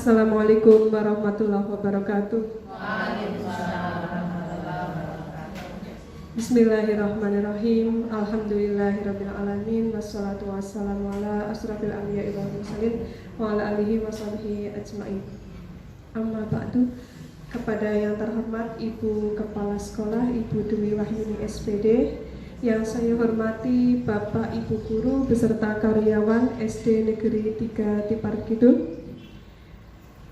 Assalamualaikum warahmatullahi wabarakatuh. Bismillahirrahmanirrahim. Alhamdulillahirrabbilalamin. Wassalatu wassalamu ala asrafil anbiya'i wal mursalin wa ala alihi wa sahbihi ajma'in. Amma ba'du. Kepada yang terhormat Ibu Kepala Sekolah, Ibu Dwi Wahyuni SPD, yang saya hormati Bapak Ibu Guru beserta karyawan SD Negeri 3 Tipar Kidul.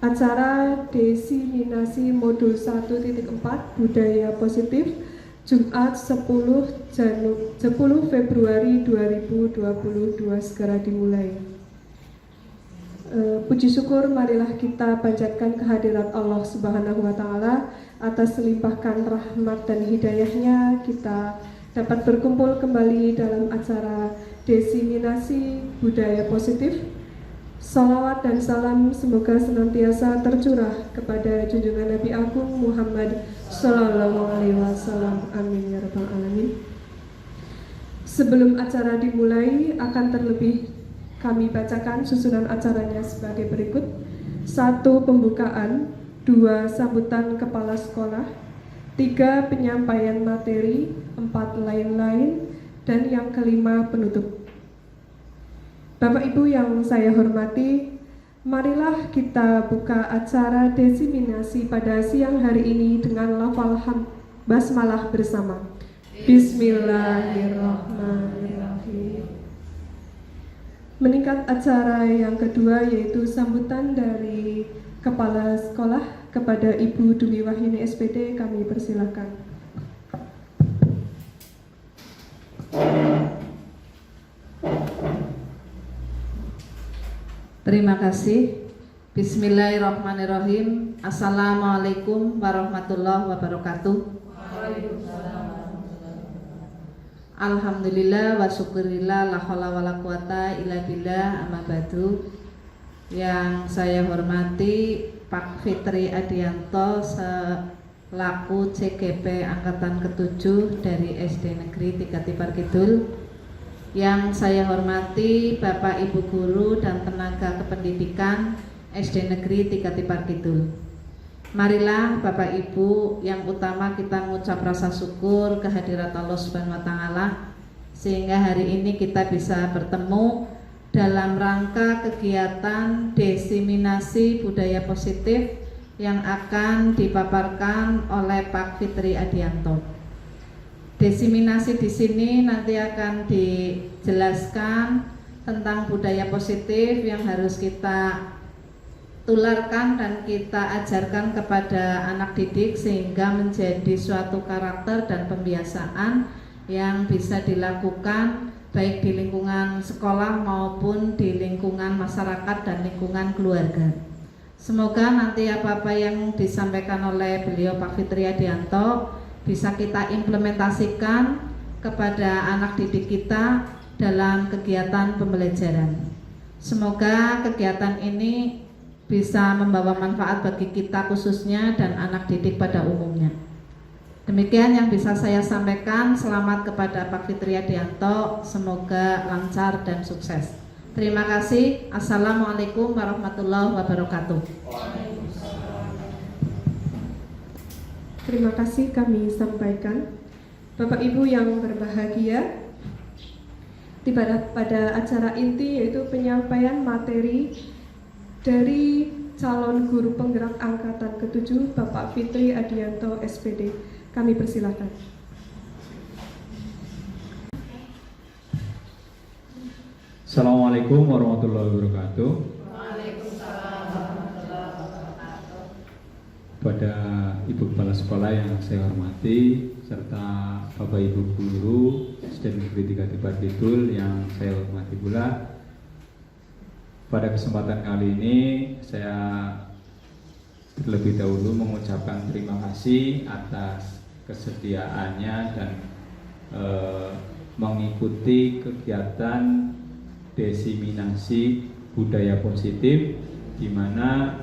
Acara Desiminasi Modul 1.4 Budaya Positif Jumat 10 Februari 2022 segera dimulai. Puji syukur marilah kita panjatkan kehadirat Allah Subhanahu wa Ta'ala atas limpahkan rahmat dan hidayahnya kita dapat berkumpul kembali dalam acara Desiminasi Budaya Positif. Salawat dan salam semoga senantiasa tercurah kepada junjungan Nabi Agung Muhammad Sallallahu Alaihi Wasallam. Amin ya rabbal alamin. Sebelum acara dimulai, akan terlebih kami bacakan susunan acaranya sebagai berikut: 1. Pembukaan, 2. Sambutan kepala sekolah, 3. Penyampaian materi, 4. Lain-lain, dan yang kelima penutup. Bapak Ibu yang saya hormati, marilah kita buka acara desiminasi pada siang hari ini dengan lafal basmalah bersama. Bismillahirrahmanirrahim. Meningkat acara yang kedua yaitu sambutan dari Kepala Sekolah kepada Ibu Dwi Wahyuni SPD, kami persilahkan. Terima kasih. Bismillahirrahmanirrahim. Assalamualaikum warahmatullahi wabarakatuh. Alhamdulillah wa syukurillah la haula wala quwata illa billah, amma ba'du. Yang saya hormati Pak Fitri Adianto selaku CGP Angkatan ke-7 dari SD Negeri 3 Tipar Kidul. Yang saya hormati Bapak Ibu Guru dan tenaga kependidikan SD Negeri 3 Tipar Kidul. Marilah Bapak Ibu, yang utama kita mengucap rasa syukur kehadirat Allah Subhanahu wa Ta'ala sehingga hari ini kita bisa bertemu dalam rangka kegiatan desiminasi budaya positif yang akan dipaparkan oleh Pak Fitri Adianto. Desiminasi di sini nanti akan dijelaskan tentang budaya positif yang harus kita tularkan dan kita ajarkan kepada anak didik sehingga menjadi suatu karakter dan pembiasaan yang bisa dilakukan baik di lingkungan sekolah maupun di lingkungan masyarakat dan lingkungan keluarga. Semoga nanti apa-apa yang disampaikan oleh beliau Pak Fitri Adianto bisa kita implementasikan kepada anak didik kita dalam kegiatan pembelajaran. Semoga kegiatan ini bisa membawa manfaat bagi kita khususnya dan anak didik pada umumnya. Demikian yang bisa saya sampaikan. Selamat kepada Pak Fitri Adianto, semoga lancar dan sukses. Terima kasih. Assalamualaikum warahmatullahi wabarakatuh. Terima kasih kami sampaikan. Bapak Ibu yang berbahagia, pada acara inti yaitu penyampaian materi dari calon guru penggerak angkatan ke-7 Bapak Fitri Adianto SPD. Kami persilahkan. Assalamualaikum warahmatullahi wabarakatuh. Pada Ibu Kepala Sekolah yang saya hormati, serta Bapak Ibu Guru SD Negeri 3 Tipar Kidul yang saya hormati pula. Pada kesempatan kali ini saya terlebih dahulu mengucapkan terima kasih atas kesediaannya dan mengikuti kegiatan desiminasi budaya positif, di mana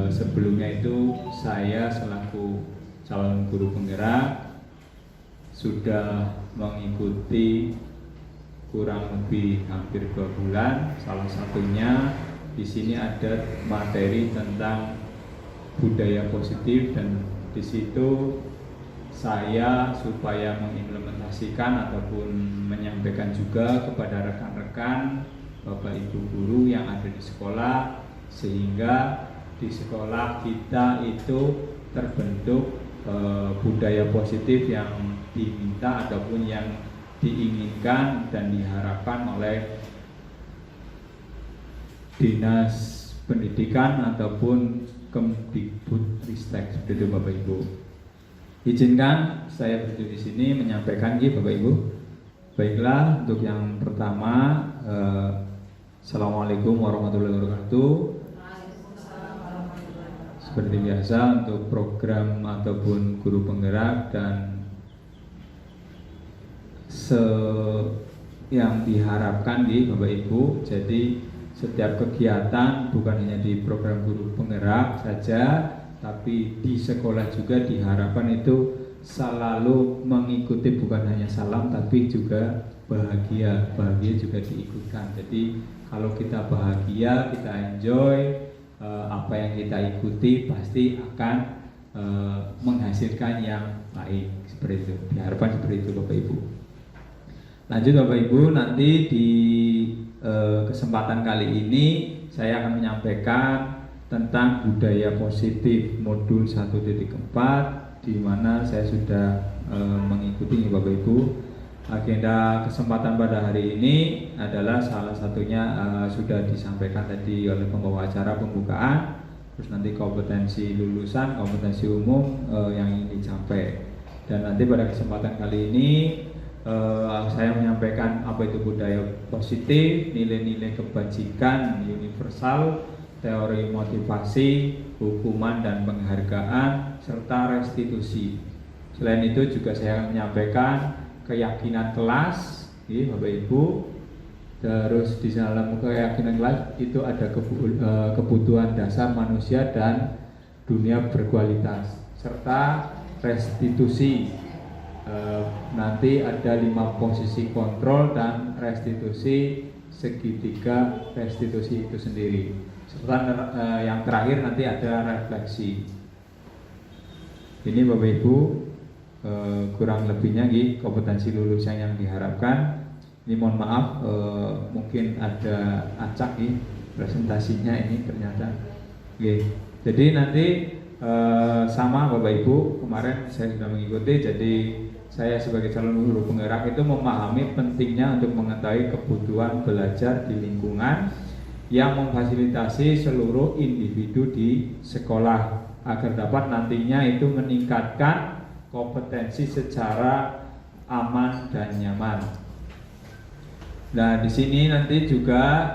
sebelumnya itu saya selaku calon guru penggerak sudah mengikuti kurang lebih hampir 2 bulan, salah satunya di sini ada materi tentang budaya positif, dan di situ saya supaya mengimplementasikan ataupun menyampaikan juga kepada rekan-rekan Bapak Ibu guru yang ada di sekolah, sehingga di sekolah kita itu terbentuk budaya positif yang diminta ataupun yang diinginkan dan diharapkan oleh Dinas Pendidikan ataupun Kemdikbudristek, seperti itu Bapak Ibu. Izinkan saya berdiri di sini menyampaikan Bapak Ibu. Baiklah, untuk yang pertama, Assalamualaikum warahmatullahi wabarakatuh. Seperti biasa untuk program ataupun guru penggerak dan yang diharapkan Bapak Ibu. Jadi setiap kegiatan bukan hanya di program guru penggerak saja, tapi di sekolah juga diharapkan itu selalu mengikuti, bukan hanya salam tapi juga bahagia juga diikutkan. Jadi kalau kita bahagia, kita enjoy apa yang kita ikuti, pasti akan menghasilkan yang baik. Seperti itu, diharapkan seperti itu Bapak Ibu. Lanjut Bapak Ibu, nanti di kesempatan kali ini saya akan menyampaikan tentang budaya positif modul 1.4, di mana saya sudah mengikuti Bapak Ibu. Agenda kesempatan pada hari ini adalah salah satunya sudah disampaikan tadi oleh pembawa acara pembukaan, terus nanti kompetensi lulusan, kompetensi umum yang ingin dicapai. Dan nanti pada kesempatan kali ini saya menyampaikan apa itu budaya positif, nilai-nilai kebajikan universal, teori motivasi, hukuman dan penghargaan, serta restitusi. Selain itu juga saya akan menyampaikan keyakinan kelas, Bapak Ibu. Terus di dalam keyakinan kelas itu ada kebutuhan dasar manusia dan dunia berkualitas, serta restitusi. Nanti ada 5 posisi kontrol dan restitusi segitiga restitusi itu sendiri. Serta yang terakhir nanti ada refleksi. Ini Bapak Ibu kurang lebihnya kompetensi lulusan yang diharapkan. Ini mohon maaf mungkin ada acak presentasinya ini ternyata. Jadi nanti sama Bapak Ibu, kemarin saya sudah mengikuti, jadi saya sebagai calon guru penggerak itu memahami pentingnya untuk mengetahui kebutuhan belajar di lingkungan yang memfasilitasi seluruh individu di sekolah agar dapat nantinya itu meningkatkan kompetensi secara aman dan nyaman. Nah, di sini nanti juga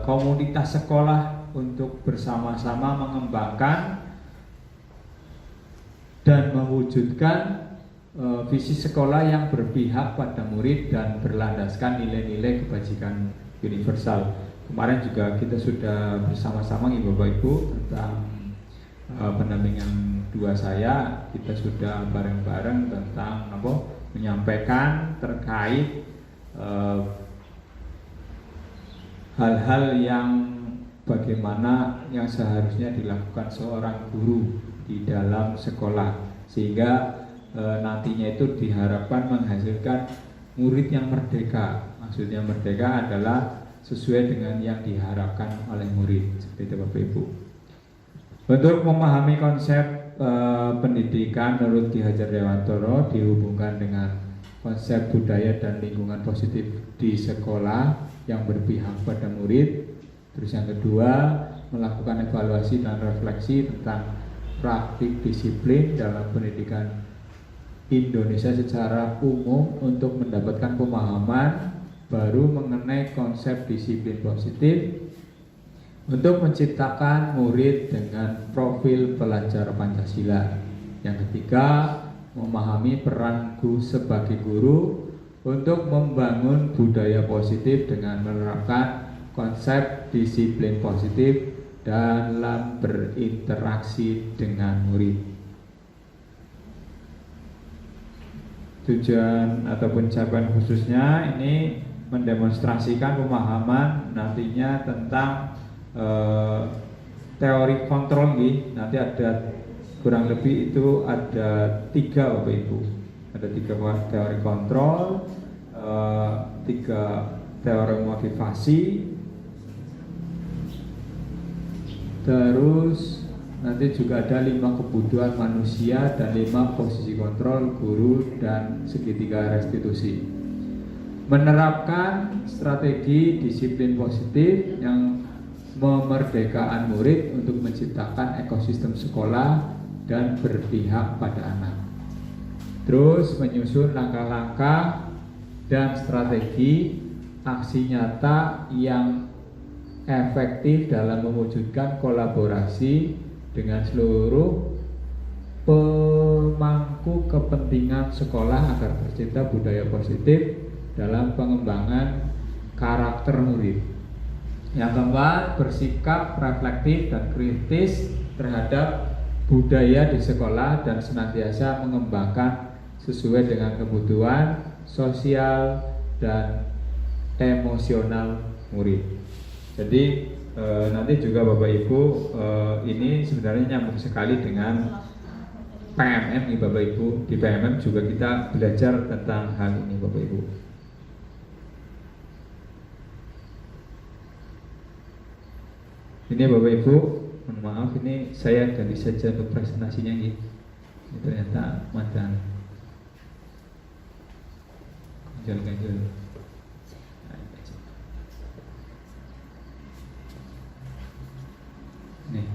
komunitas sekolah untuk bersama-sama mengembangkan dan mewujudkan visi sekolah yang berpihak pada murid dan berlandaskan nilai-nilai kebajikan universal. Kemarin juga kita sudah bersama-sama Bapak Ibu tentang pendampingan 2 saya, kita sudah bareng-bareng tentang menyampaikan terkait hal-hal yang bagaimana yang seharusnya dilakukan seorang guru di dalam sekolah, sehingga nantinya itu diharapkan menghasilkan murid yang merdeka. Maksudnya merdeka adalah sesuai dengan yang diharapkan oleh murid, seperti itu Bapak Ibu. Untuk memahami konsep pendidikan menurut Ki Hajar Dewantoro dihubungkan dengan konsep budaya dan lingkungan positif di sekolah yang berpihak pada murid. Terus yang kedua, melakukan evaluasi dan refleksi tentang praktik disiplin dalam pendidikan Indonesia secara umum untuk mendapatkan pemahaman baru mengenai konsep disiplin positif untuk menciptakan murid dengan profil pelajar Pancasila. Yang ketiga, memahami peran guru sebagai guru untuk membangun budaya positif dengan menerapkan konsep disiplin positif dalam berinteraksi dengan murid. Tujuan ataupun capaian khususnya ini mendemonstrasikan pemahaman nantinya tentang teori kontrol nih. Nanti ada kurang lebih itu ada 3 Bapak Ibu. Ada 3 teori kontrol, 3 teori motivasi, terus nanti juga ada 5 kebutuhan manusia dan 5 posisi kontrol guru dan segitiga restitusi. Menerapkan strategi disiplin positif yang memerdekakan murid untuk menciptakan ekosistem sekolah dan berpihak pada anak. Terus menyusun langkah-langkah dan strategi aksi nyata yang efektif dalam mewujudkan kolaborasi dengan seluruh pemangku kepentingan sekolah agar tercipta budaya positif dalam pengembangan karakter murid. Yang keempat, bersikap reflektif dan kritis terhadap budaya di sekolah dan senantiasa mengembangkan sesuai dengan kebutuhan sosial dan emosional murid. Jadi nanti juga Bapak Ibu ini sebenarnya nyambung sekali dengan PMM nih Bapak Ibu. Di PMM juga kita belajar tentang hal ini Bapak Ibu. Ini Bapak Ibu, mohon maaf ini saya ganti saja untuk presentasinya nih. Ini ternyata macam ganjil. Nih.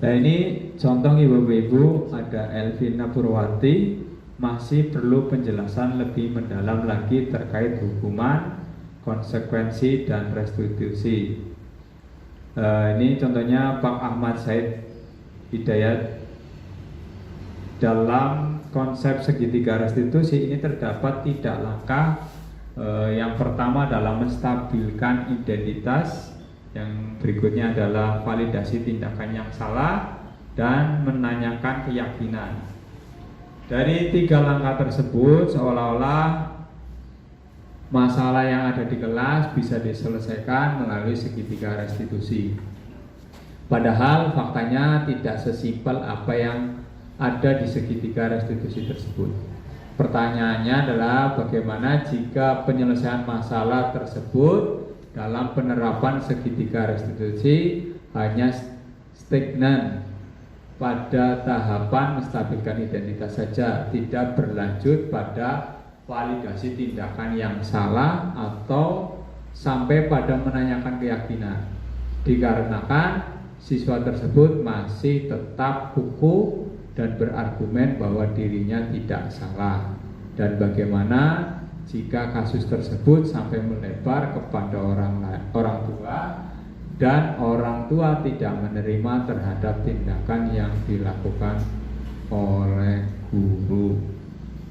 Nah ini contohnya Bapak Ibu, ada Elvina Purwati, masih perlu penjelasan lebih mendalam lagi terkait hukuman, konsekuensi dan restitusi. Ini contohnya Pak Ahmad Said Hidayat. Dalam konsep segitiga restitusi ini terdapat 3 langkah. Yang pertama adalah menstabilkan identitas, yang berikutnya adalah validasi tindakan yang salah, dan menanyakan keyakinan. Dari 3 langkah tersebut seolah-olah masalah yang ada di kelas bisa diselesaikan melalui segitiga restitusi. Padahal faktanya tidak sesimpel apa yang ada di segitiga restitusi tersebut. Pertanyaannya adalah bagaimana jika penyelesaian masalah tersebut dalam penerapan segitiga restitusi hanya stagnan pada tahapan menstabilkan identitas saja, tidak berlanjut pada validasi tindakan yang salah atau sampai pada menanyakan keyakinan, dikarenakan siswa tersebut masih tetap kukuh dan berargumen bahwa dirinya tidak salah. Dan bagaimana jika kasus tersebut sampai melebar kepada orang tua dan orang tua tidak menerima terhadap tindakan yang dilakukan oleh guru.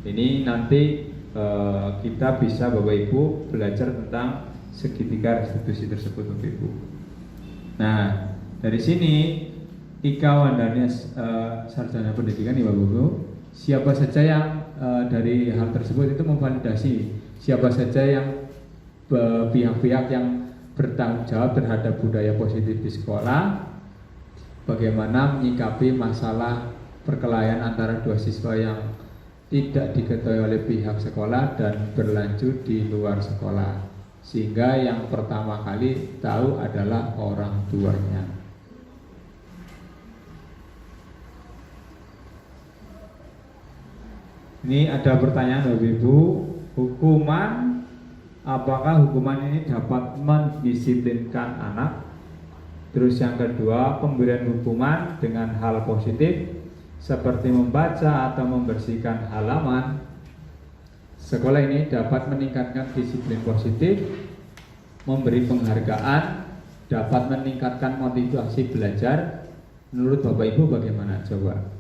Ini nanti kita bisa Bapak Ibu belajar tentang segitiga restitusi tersebut Bapak Ibu. Nah dari sini Ika Wandania sarjana pendidikan Bapak Ibu, siapa saja yang dari hal tersebut itu memvalidasi siapa saja yang pihak-pihak yang bertanggung jawab terhadap budaya positif di sekolah, bagaimana menyikapi masalah perkelahian antara 2 siswa yang tidak diketahui oleh pihak sekolah dan berlanjut di luar sekolah, sehingga yang pertama kali tahu adalah orang tuanya. Ini ada pertanyaan Bapak Ibu, hukuman, apakah hukuman ini dapat mendisiplinkan anak? Terus yang kedua, pemberian hukuman dengan hal positif seperti membaca atau membersihkan halaman sekolah ini dapat meningkatkan disiplin positif, memberi penghargaan, dapat meningkatkan motivasi belajar. Menurut Bapak Ibu bagaimana? Coba.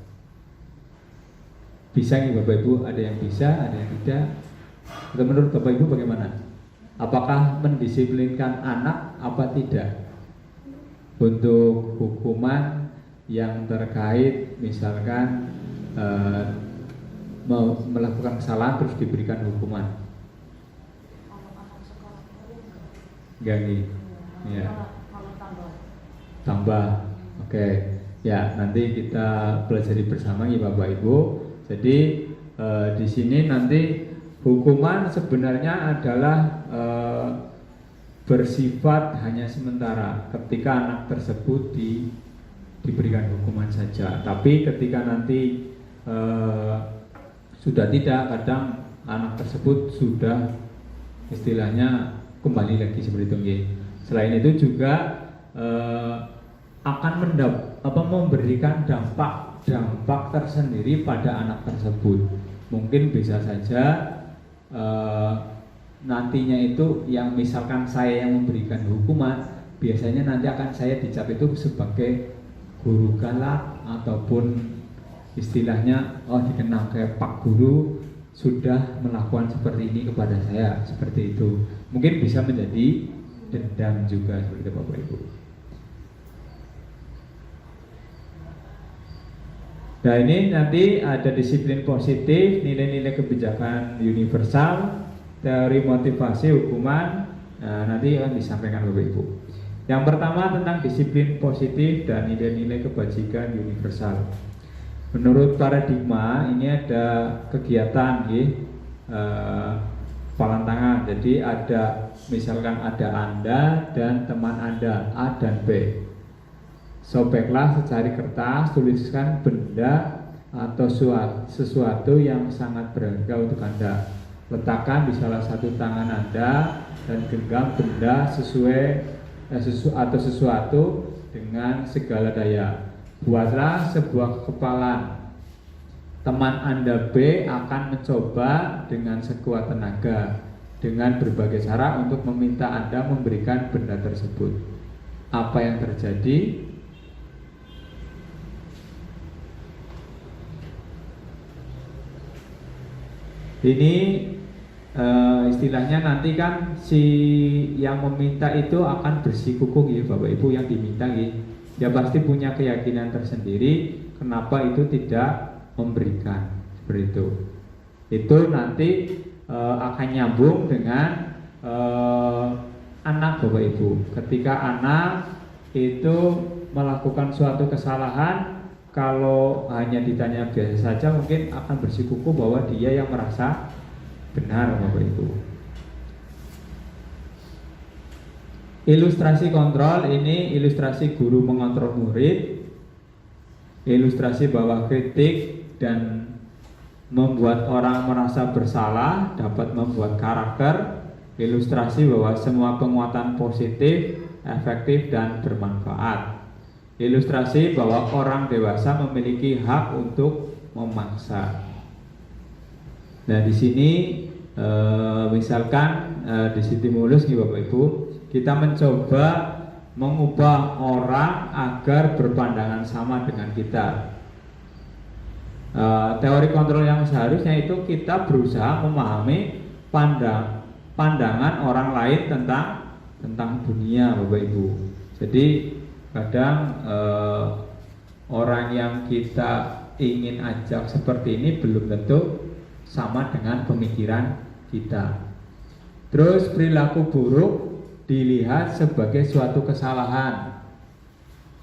Bisa nih Bapak Ibu, ada yang bisa, ada yang tidak. Atau menurut Bapak Ibu bagaimana? Apakah mendisiplinkan anak apa tidak? Untuk hukuman yang terkait misalkan melakukan kesalahan terus diberikan hukuman. Enggak nih. Ya. Tambah. Oke. Ya, nanti kita pelajari bersama ya Bapak Ibu. Jadi di sini nanti hukuman sebenarnya adalah bersifat hanya sementara ketika anak tersebut diberikan hukuman saja. Tapi ketika nanti sudah tidak, kadang anak tersebut sudah istilahnya kembali lagi seperti itu. Selain itu juga akan memberikan dampak tersendiri pada anak tersebut. Mungkin bisa saja nantinya itu yang misalkan saya yang memberikan hukuman, biasanya nanti akan saya dicap itu sebagai guru galak ataupun istilahnya dikenal kayak Pak Guru sudah melakukan seperti ini kepada saya, seperti itu. Mungkin bisa menjadi dendam juga seperti itu Bapak Ibu. Nah ini nanti ada disiplin positif, nilai-nilai kebijakan universal, teori motivasi hukuman, nanti akan disampaikan Bapak Ibu. Yang pertama tentang disiplin positif dan nilai-nilai kebajikan universal. Menurut paradigma ini ada kegiatan palan tangan. Jadi ada misalkan ada Anda dan teman Anda A dan B. Sobeklah secari kertas, tuliskan benda atau sesuatu yang sangat berharga untuk Anda. Letakkan di salah satu tangan Anda dan genggam benda sesuatu dengan segala daya. Buatlah sebuah kekepalan. Teman Anda B akan mencoba dengan sekuat tenaga dengan berbagai cara untuk meminta Anda memberikan benda tersebut. Apa yang terjadi? Ini istilahnya nanti kan si yang meminta itu akan bersikukuh ya Bapak Ibu, yang diminta ya. Dia pasti punya keyakinan tersendiri kenapa itu tidak memberikan seperti itu. Itu nanti akan nyambung dengan anak Bapak Ibu. Ketika anak itu melakukan suatu kesalahan, kalau hanya ditanya biasa saja mungkin akan bersikukuh bahwa dia yang merasa benar Bapak Ibu. Ilustrasi kontrol ini ilustrasi guru mengontrol murid. Ilustrasi bahwa kritik dan membuat orang merasa bersalah dapat membuat karakter. Ilustrasi bahwa semua penguatan positif, efektif dan bermanfaat. Ilustrasi bahwa orang dewasa memiliki hak untuk memaksa. Nah di sini misalkan di stimulus nih Bapak Ibu, kita mencoba mengubah orang agar berpandangan sama dengan kita. Teori kontrol yang seharusnya itu kita berusaha memahami pandangan orang lain tentang dunia Bapak Ibu. Jadi kadang orang yang kita ingin ajak seperti ini belum tentu sama dengan pemikiran kita. Terus perilaku buruk dilihat sebagai suatu kesalahan.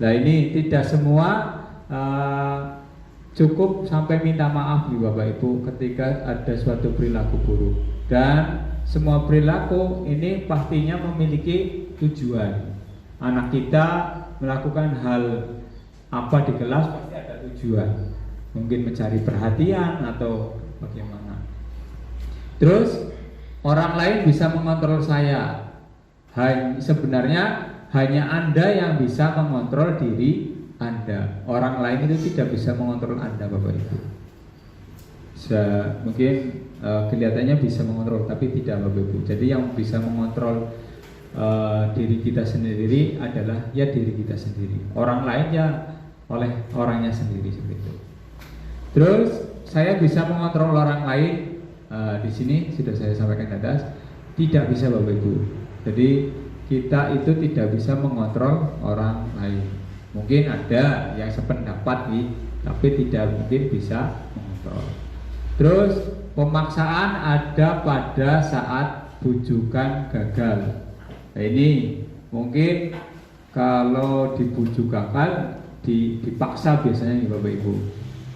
Nah ini tidak semua cukup sampai minta maaf ya Bapak Ibu ketika ada suatu perilaku buruk. Dan semua perilaku ini pastinya memiliki tujuan. Anak kita melakukan hal apa di kelas pasti ada tujuan. Mungkin mencari perhatian atau bagaimana. Terus orang lain bisa mengontrol saya. Sebenarnya hanya Anda yang bisa mengontrol diri Anda. Orang lain itu tidak bisa mengontrol Anda Bapak Ibu. Mungkin kelihatannya bisa mengontrol tapi tidak Bapak Ibu. Jadi yang bisa mengontrol diri kita sendiri adalah ya diri kita sendiri. Orang lain ya oleh orangnya sendiri seperti itu. Terus saya bisa mengontrol orang lain. Di sini sudah saya sampaikan atas, tidak bisa Bapak Ibu. Jadi kita itu tidak bisa mengontrol orang lain. Mungkin ada yang sependapat nih, tapi tidak mungkin bisa mengontrol. Terus pemaksaan ada pada saat bujukan gagal. Nah ini mungkin kalau dibujuk akal dipaksa biasanya nih Bapak Ibu.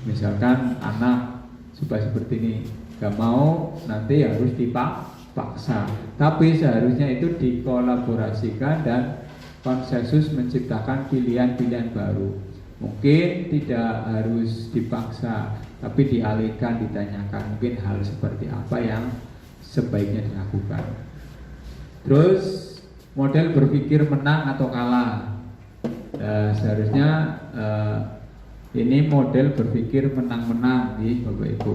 Misalkan anak supaya seperti ini, gak mau nanti harus dipaksa. Tapi seharusnya itu dikolaborasikan dan konsensus menciptakan pilihan-pilihan baru. Mungkin tidak harus dipaksa, tapi dialihkan, ditanyakan mungkin hal seperti apa yang sebaiknya dilakukan. Terus model berpikir menang atau kalah. Seharusnya ini model berpikir menang-menang nih Bapak Ibu.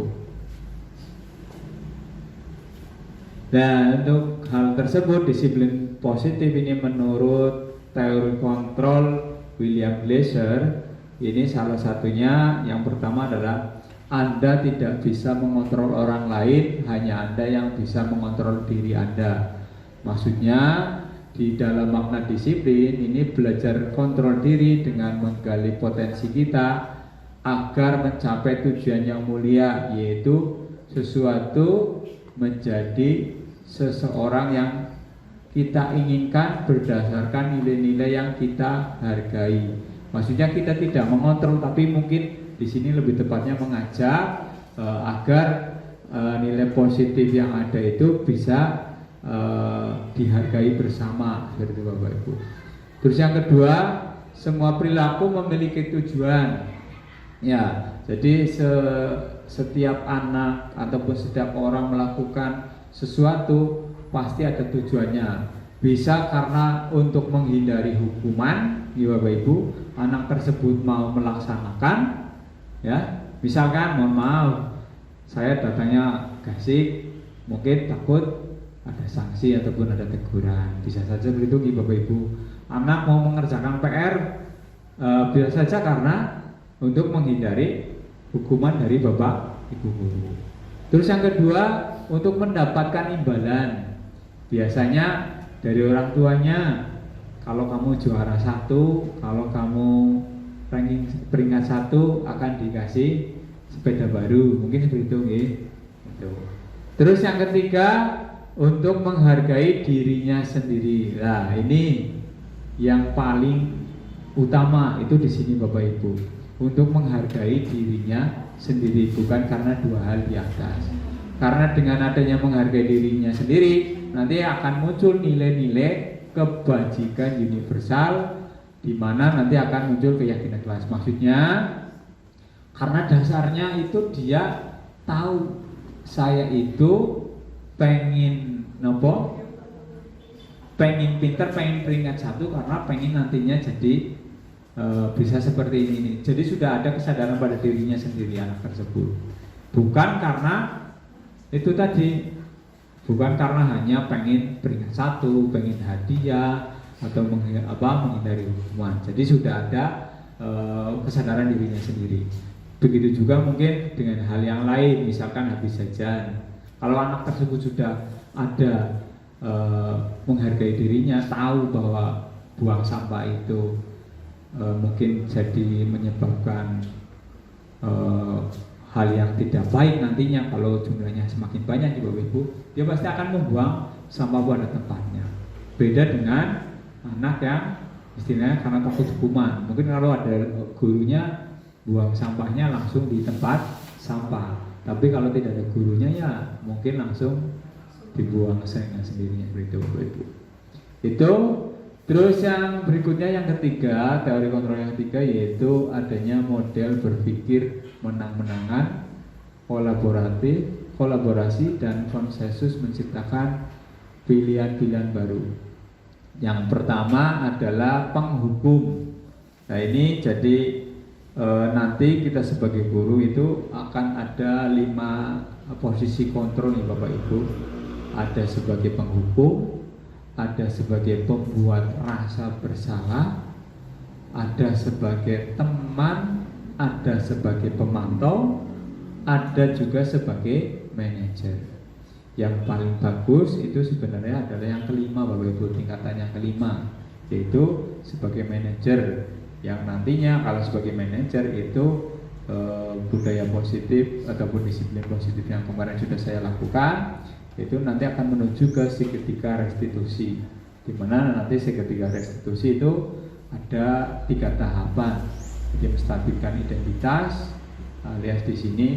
Dan untuk hal tersebut disiplin positif ini menurut teori kontrol William Glasser ini salah satunya yang pertama adalah Anda tidak bisa mengontrol orang lain, hanya Anda yang bisa mengontrol diri Anda. Maksudnya di dalam makna disiplin ini belajar kontrol diri dengan menggali potensi kita agar mencapai tujuan yang mulia, yaitu sesuatu menjadi seseorang yang kita inginkan berdasarkan nilai-nilai yang kita hargai. Maksudnya kita tidak mengontrol, tapi mungkin di sini lebih tepatnya mengajak agar nilai positif yang ada itu bisa dihargai bersama, seperti itu Bapak Ibu. Terus yang kedua, semua perilaku memiliki tujuan. Ya, jadi setiap anak ataupun setiap orang melakukan sesuatu pasti ada tujuannya. Bisa karena untuk menghindari hukuman, ya Bapak Ibu, anak tersebut mau melaksanakan, ya. Misalkan, mohon maaf, saya datangnya gasik, mungkin takut ada sanksi ataupun ada teguran. Bisa saja begitu, Bapak Ibu. Anak mau mengerjakan PR, bisa saja karena untuk menghindari hukuman dari Bapak Ibu guru. Terus yang kedua, untuk mendapatkan imbalan. Biasanya dari orang tuanya, kalau kamu juara 1, kalau kamu ranking peringkat 1 akan dikasih sepeda baru, mungkin seperti itu, gitu. Terus yang ketiga, untuk menghargai dirinya sendiri. Nah, ini yang paling utama itu di sini Bapak Ibu. Untuk menghargai dirinya sendiri, bukan karena dua hal di atas. Karena dengan adanya menghargai dirinya sendiri, nanti akan muncul nilai-nilai kebajikan universal, di mana nanti akan muncul keyakinan kelas. Maksudnya, karena dasarnya itu dia tahu saya itu pengen nopo, pengen pinter, pengen peringkat 1 karena pengen nantinya jadi bisa seperti ini. Jadi sudah ada kesadaran pada dirinya sendiri anak tersebut. Bukan karena itu tadi, bukan karena hanya pengen peringkat 1, pengen hadiah atau menghindari hukuman. Jadi sudah ada kesadaran dirinya sendiri. Begitu juga mungkin dengan hal yang lain, misalkan habis jajan. Kalau anak tersebut sudah ada menghargai dirinya, tahu bahwa buang sampah itu mungkin jadi menyebabkan hal yang tidak baik nantinya kalau jumlahnya semakin banyak di Bapak Ibu, dia pasti akan membuang sampah pada tempatnya. Beda dengan anak yang istilahnya karena takut hukuman. Mungkin kalau ada gurunya, buang sampahnya langsung di tempat sampah. Tapi kalau tidak ada gurunya, ya mungkin langsung dibuang sendirinya, seperti itu Bapak Ibu. Itu. Terus yang berikutnya, yang ketiga, teori kontrol yang ketiga, yaitu adanya model berpikir menang-menangan, kolaborasi dan konsensus menciptakan pilihan-pilihan baru. Yang pertama adalah penghukum. Nah ini jadi nanti kita sebagai guru itu akan ada 5 posisi kontrol nih Bapak Ibu. Ada sebagai penghukum, ada sebagai pembuat rasa bersalah, ada sebagai teman, ada sebagai pemantau, ada juga sebagai manajer. Yang paling bagus itu sebenarnya adalah yang kelima Bapak Ibu, tingkatan yang kelima, yaitu sebagai manajer. Yang nantinya kalau sebagai manajer itu budaya positif ataupun disiplin positif yang kemarin sudah saya lakukan, itu nanti akan menuju ke segitiga restitusi. Dimana nanti seketika restitusi itu ada 3 tahapan. Jadi menstabilkan identitas, alias di sini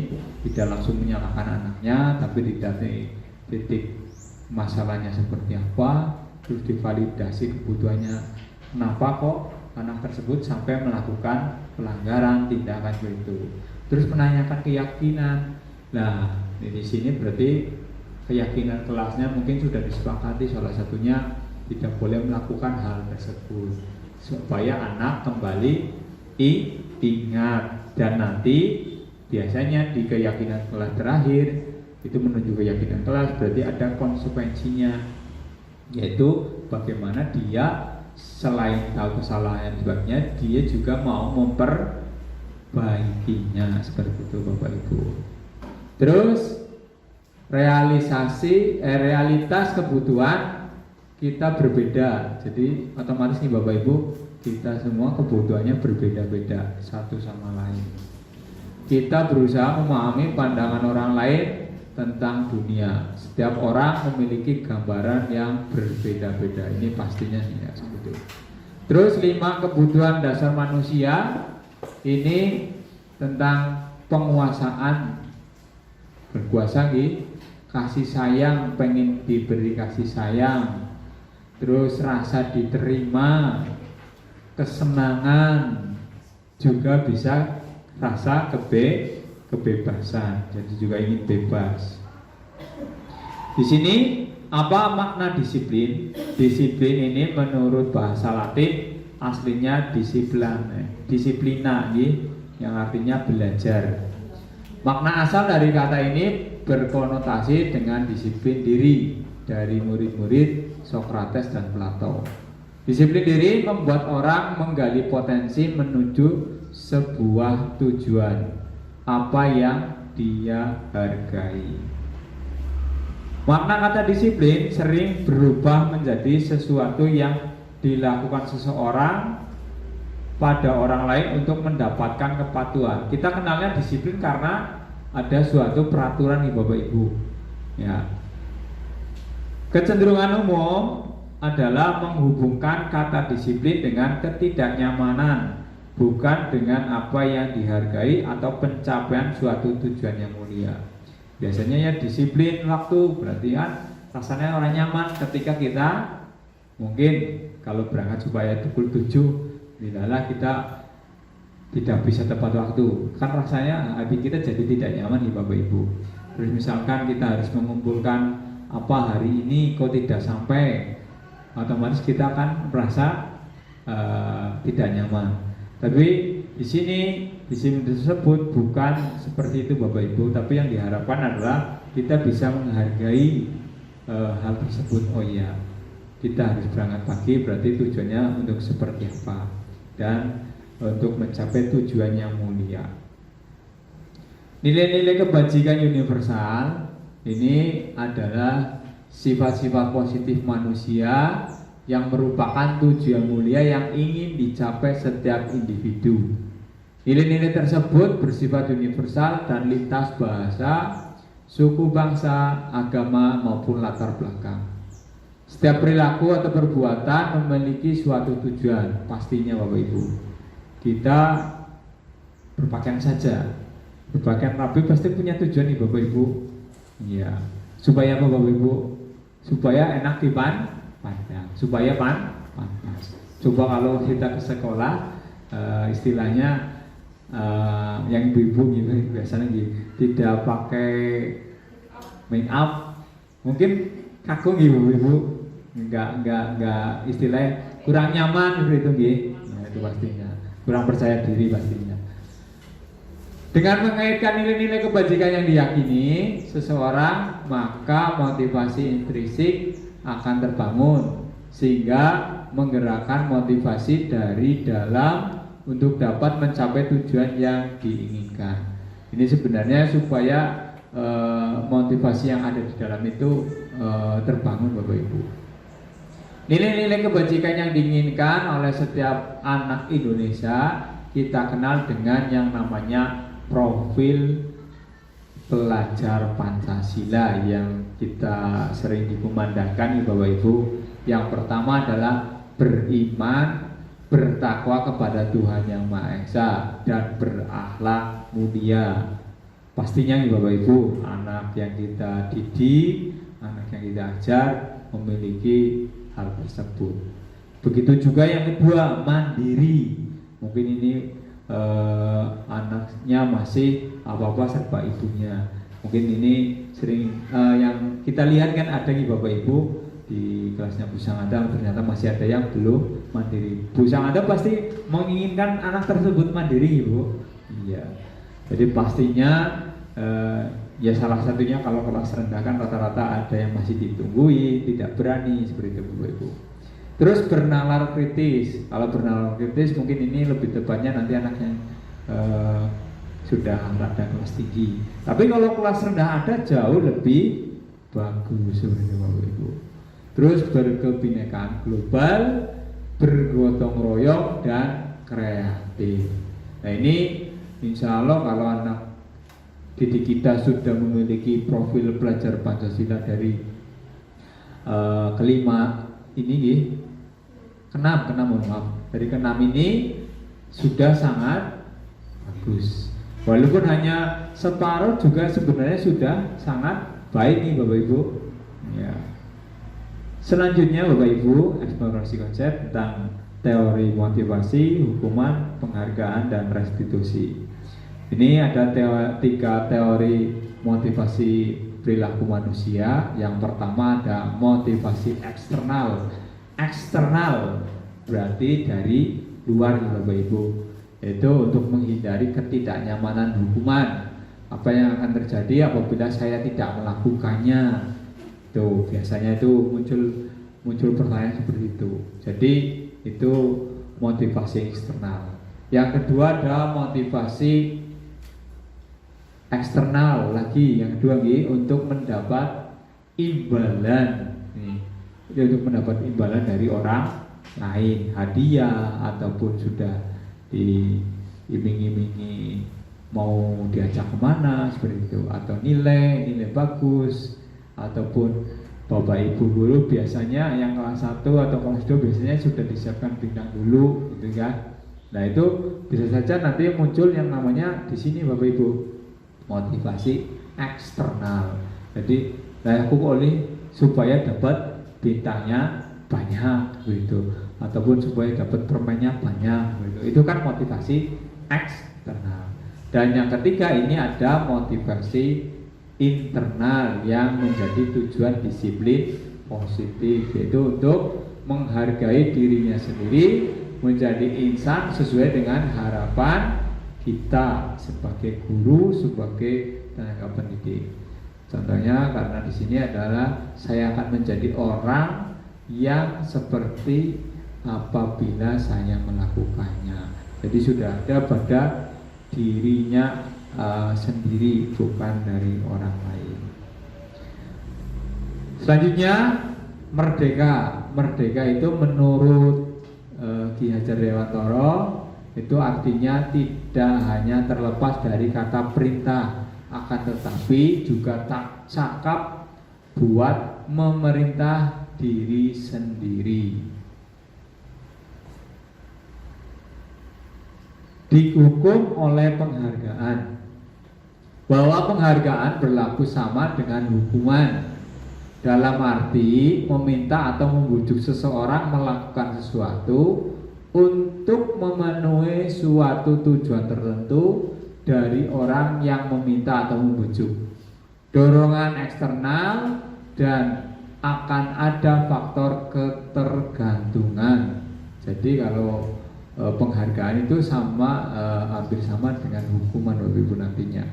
tidak langsung menyalahkan anaknya, tapi dilihat titik masalahnya seperti apa, terus divalidasi kebutuhannya, kenapa kok anak tersebut sampai melakukan pelanggaran tindakan itu. Terus menanyakan keyakinan. Nah, di sini berarti keyakinan kelasnya mungkin sudah disepakati, salah satunya tidak boleh melakukan hal tersebut supaya anak kembali ingat. Dan nanti biasanya di keyakinan kelas terakhir itu menuju keyakinan kelas berarti ada konsekuensinya, yaitu bagaimana dia selain tahu kesalahan sebabnya dia juga mau memperbaikinya, seperti itu Bapak Ibu. Terus realitas kebutuhan kita berbeda, jadi otomatis nih Bapak Ibu, kita semua kebutuhannya berbeda-beda satu sama lain. Kita berusaha memahami pandangan orang lain tentang dunia. Setiap orang memiliki gambaran yang berbeda-beda. Ini pastinya ya, seperti itu. Terus 5 kebutuhan dasar manusia ini tentang penguasaan, berkuasa gitu, kasih sayang, pengen diberi kasih sayang, terus rasa diterima, kesenangan, juga bisa rasa kebebasan. Jadi juga ingin bebas. Di sini apa makna disiplin? Disiplin ini menurut bahasa Latin aslinya disiplina, yang artinya belajar. Makna asal dari kata ini berkonotasi dengan disiplin diri dari murid-murid Sokrates dan Plato. Disiplin diri membuat orang menggali potensi menuju sebuah tujuan, apa yang dia hargai. Makna kata disiplin sering berubah menjadi sesuatu yang dilakukan seseorang pada orang lain untuk mendapatkan kepatuhan. Kita kenalnya disiplin karena ada suatu peraturan nih Bapak Ibu. Ya. Kecenderungan umum adalah menghubungkan kata disiplin dengan ketidaknyamanan, bukan dengan apa yang dihargai atau pencapaian suatu tujuan yang mulia. Biasanya ya disiplin waktu berarti kan rasanya orang nyaman ketika kita mungkin kalau berangkat supaya pukul 7, bilalah kita tidak bisa tepat waktu, kan rasanya hati kita jadi tidak nyaman nih Bapak Ibu. Terus misalkan kita harus mengumpulkan apa hari ini kok tidak sampai, otomatis kita akan merasa tidak nyaman. Tapi di sini tersebut bukan seperti itu Bapak Ibu, tapi yang diharapkan adalah kita bisa menghargai hal tersebut. Oh iya, kita harus berangkat pagi, berarti tujuannya untuk seperti apa dan untuk mencapai tujuan yang mulia. Nilai-nilai kebajikan universal ini adalah sifat-sifat positif manusia yang merupakan tujuan mulia yang ingin dicapai setiap individu. Nilai-nilai tersebut bersifat universal dan lintas bahasa, suku, bangsa, agama maupun latar belakang. Setiap perilaku atau perbuatan memiliki suatu tujuan, pastinya Bapak Ibu. Kita berpakaian saja, berpakaian rapi pasti punya tujuan nih Bapak Ibu. Ya, supaya apa Bapak Ibu? Supaya enak dipandang, supaya pantas. Coba kalau kita ke sekolah, istilahnya yang ibu-ibu gitu biasanya gitu, tidak pakai make up, mungkin kagum ibu-ibu, enggak istilahnya kurang nyaman gitu gitu. Nah, itu pastinya kurang percaya diri pastinya. Dengan mengaitkan nilai-nilai kebajikan yang diyakini seseorang, maka motivasi intrinsik akan terbangun sehingga menggerakkan motivasi dari dalam untuk dapat mencapai tujuan yang diinginkan. Ini sebenarnya supaya motivasi yang ada di dalam itu terbangun Bapak Ibu. Nilai-nilai kebajikan yang diinginkan oleh setiap anak Indonesia kita kenal dengan yang namanya profil pelajar Pancasila yang kita sering dikumandangkan Bapak Ibu Yang pertama adalah beriman, bertakwa kepada Tuhan Yang Maha Esa, dan berakhlak mulia. Pastinya nih Bapak Ibu, anak yang kita didik, anak yang kita ajar memiliki hal tersebut. Begitu juga yang kedua, mandiri. Mungkin ini anaknya masih apa-apa serba ibunya. Mungkin ini sering yang kita lihat kan ada nih Bapak Ibu di kelasnya Bu Sangada, ternyata masih ada yang belum mandiri. Bu Sangada pasti menginginkan anak tersebut mandiri Ibu. Iya. Jadi pastinya ya salah satunya kalau kelas rendah kan rata-rata ada yang masih ditungguin, tidak berani seperti itu Bapak Ibu. Terus bernalar kritis. Kalau bernalar kritis mungkin ini lebih tepatnya nanti anaknya sudah rada kelas tinggi. Tapi kalau kelas rendah ada jauh lebih bagus seperti itu Bapak Ibu. Terus berkebinekaan global, bergotong royong dan kreatif. Nah ini insya Allah kalau anak didik kita sudah memiliki profil pelajar Pancasila dari kelima ini keenam dari keenam ini sudah sangat bagus. Walaupun hanya separuh juga sebenarnya sudah sangat baik nih Bapak Ibu. Ya. Selanjutnya Bapak Ibu, eksplorasi konsep tentang teori motivasi, hukuman, penghargaan, dan restitusi. Ini ada tiga teori motivasi perilaku manusia. Yang pertama ada motivasi eksternal. Eksternal berarti dari luar Bapak Ibu, yaitu untuk menghindari ketidaknyamanan hukuman. Apa yang akan terjadi apabila saya tidak melakukannya? Tuh biasanya itu muncul pertanyaan seperti itu. Jadi itu motivasi eksternal. Yang kedua ada motivasi eksternal lagi. Yang kedua untuk mendapat imbalan. Untuk mendapat imbalan dari orang lain, hadiah ataupun sudah diiming-imingi mau diajak kemana seperti itu, atau nilai bagus, ataupun Bapak Ibu guru biasanya yang kelas 1 atau kelas 2 biasanya sudah disiapkan bintang dulu gitu kan. Nah itu bisa saja nanti muncul yang namanya di sini Bapak Ibu motivasi eksternal. Jadi aku oleh supaya dapat bintangnya banyak gitu, ataupun supaya dapat permennya banyak gitu. Itu kan motivasi eksternal. Dan yang ketiga ini ada motivasi internal yang menjadi tujuan disiplin positif, yaitu untuk menghargai dirinya sendiri, menjadi insan sesuai dengan harapan kita sebagai guru, sebagai tenaga pendidik. Contohnya karena di sini adalah saya akan menjadi orang yang seperti apabila saya melakukannya. Jadi sudah ada pada dirinya sendiri, bukan dari orang lain. Selanjutnya merdeka. Merdeka itu menurut Ki Hajar Dewantara itu artinya tidak hanya terlepas dari kata perintah, akan tetapi juga tak cakap buat memerintah diri sendiri. Dihukum oleh penghargaan, bahwa penghargaan berlaku sama dengan hukuman, dalam arti meminta atau membujuk seseorang melakukan sesuatu untuk memenuhi suatu tujuan tertentu dari orang yang meminta atau membujuk. Dorongan eksternal dan akan ada faktor ketergantungan. Jadi kalau penghargaan itu sama hampir sama dengan hukuman Bapak Ibu nantinya.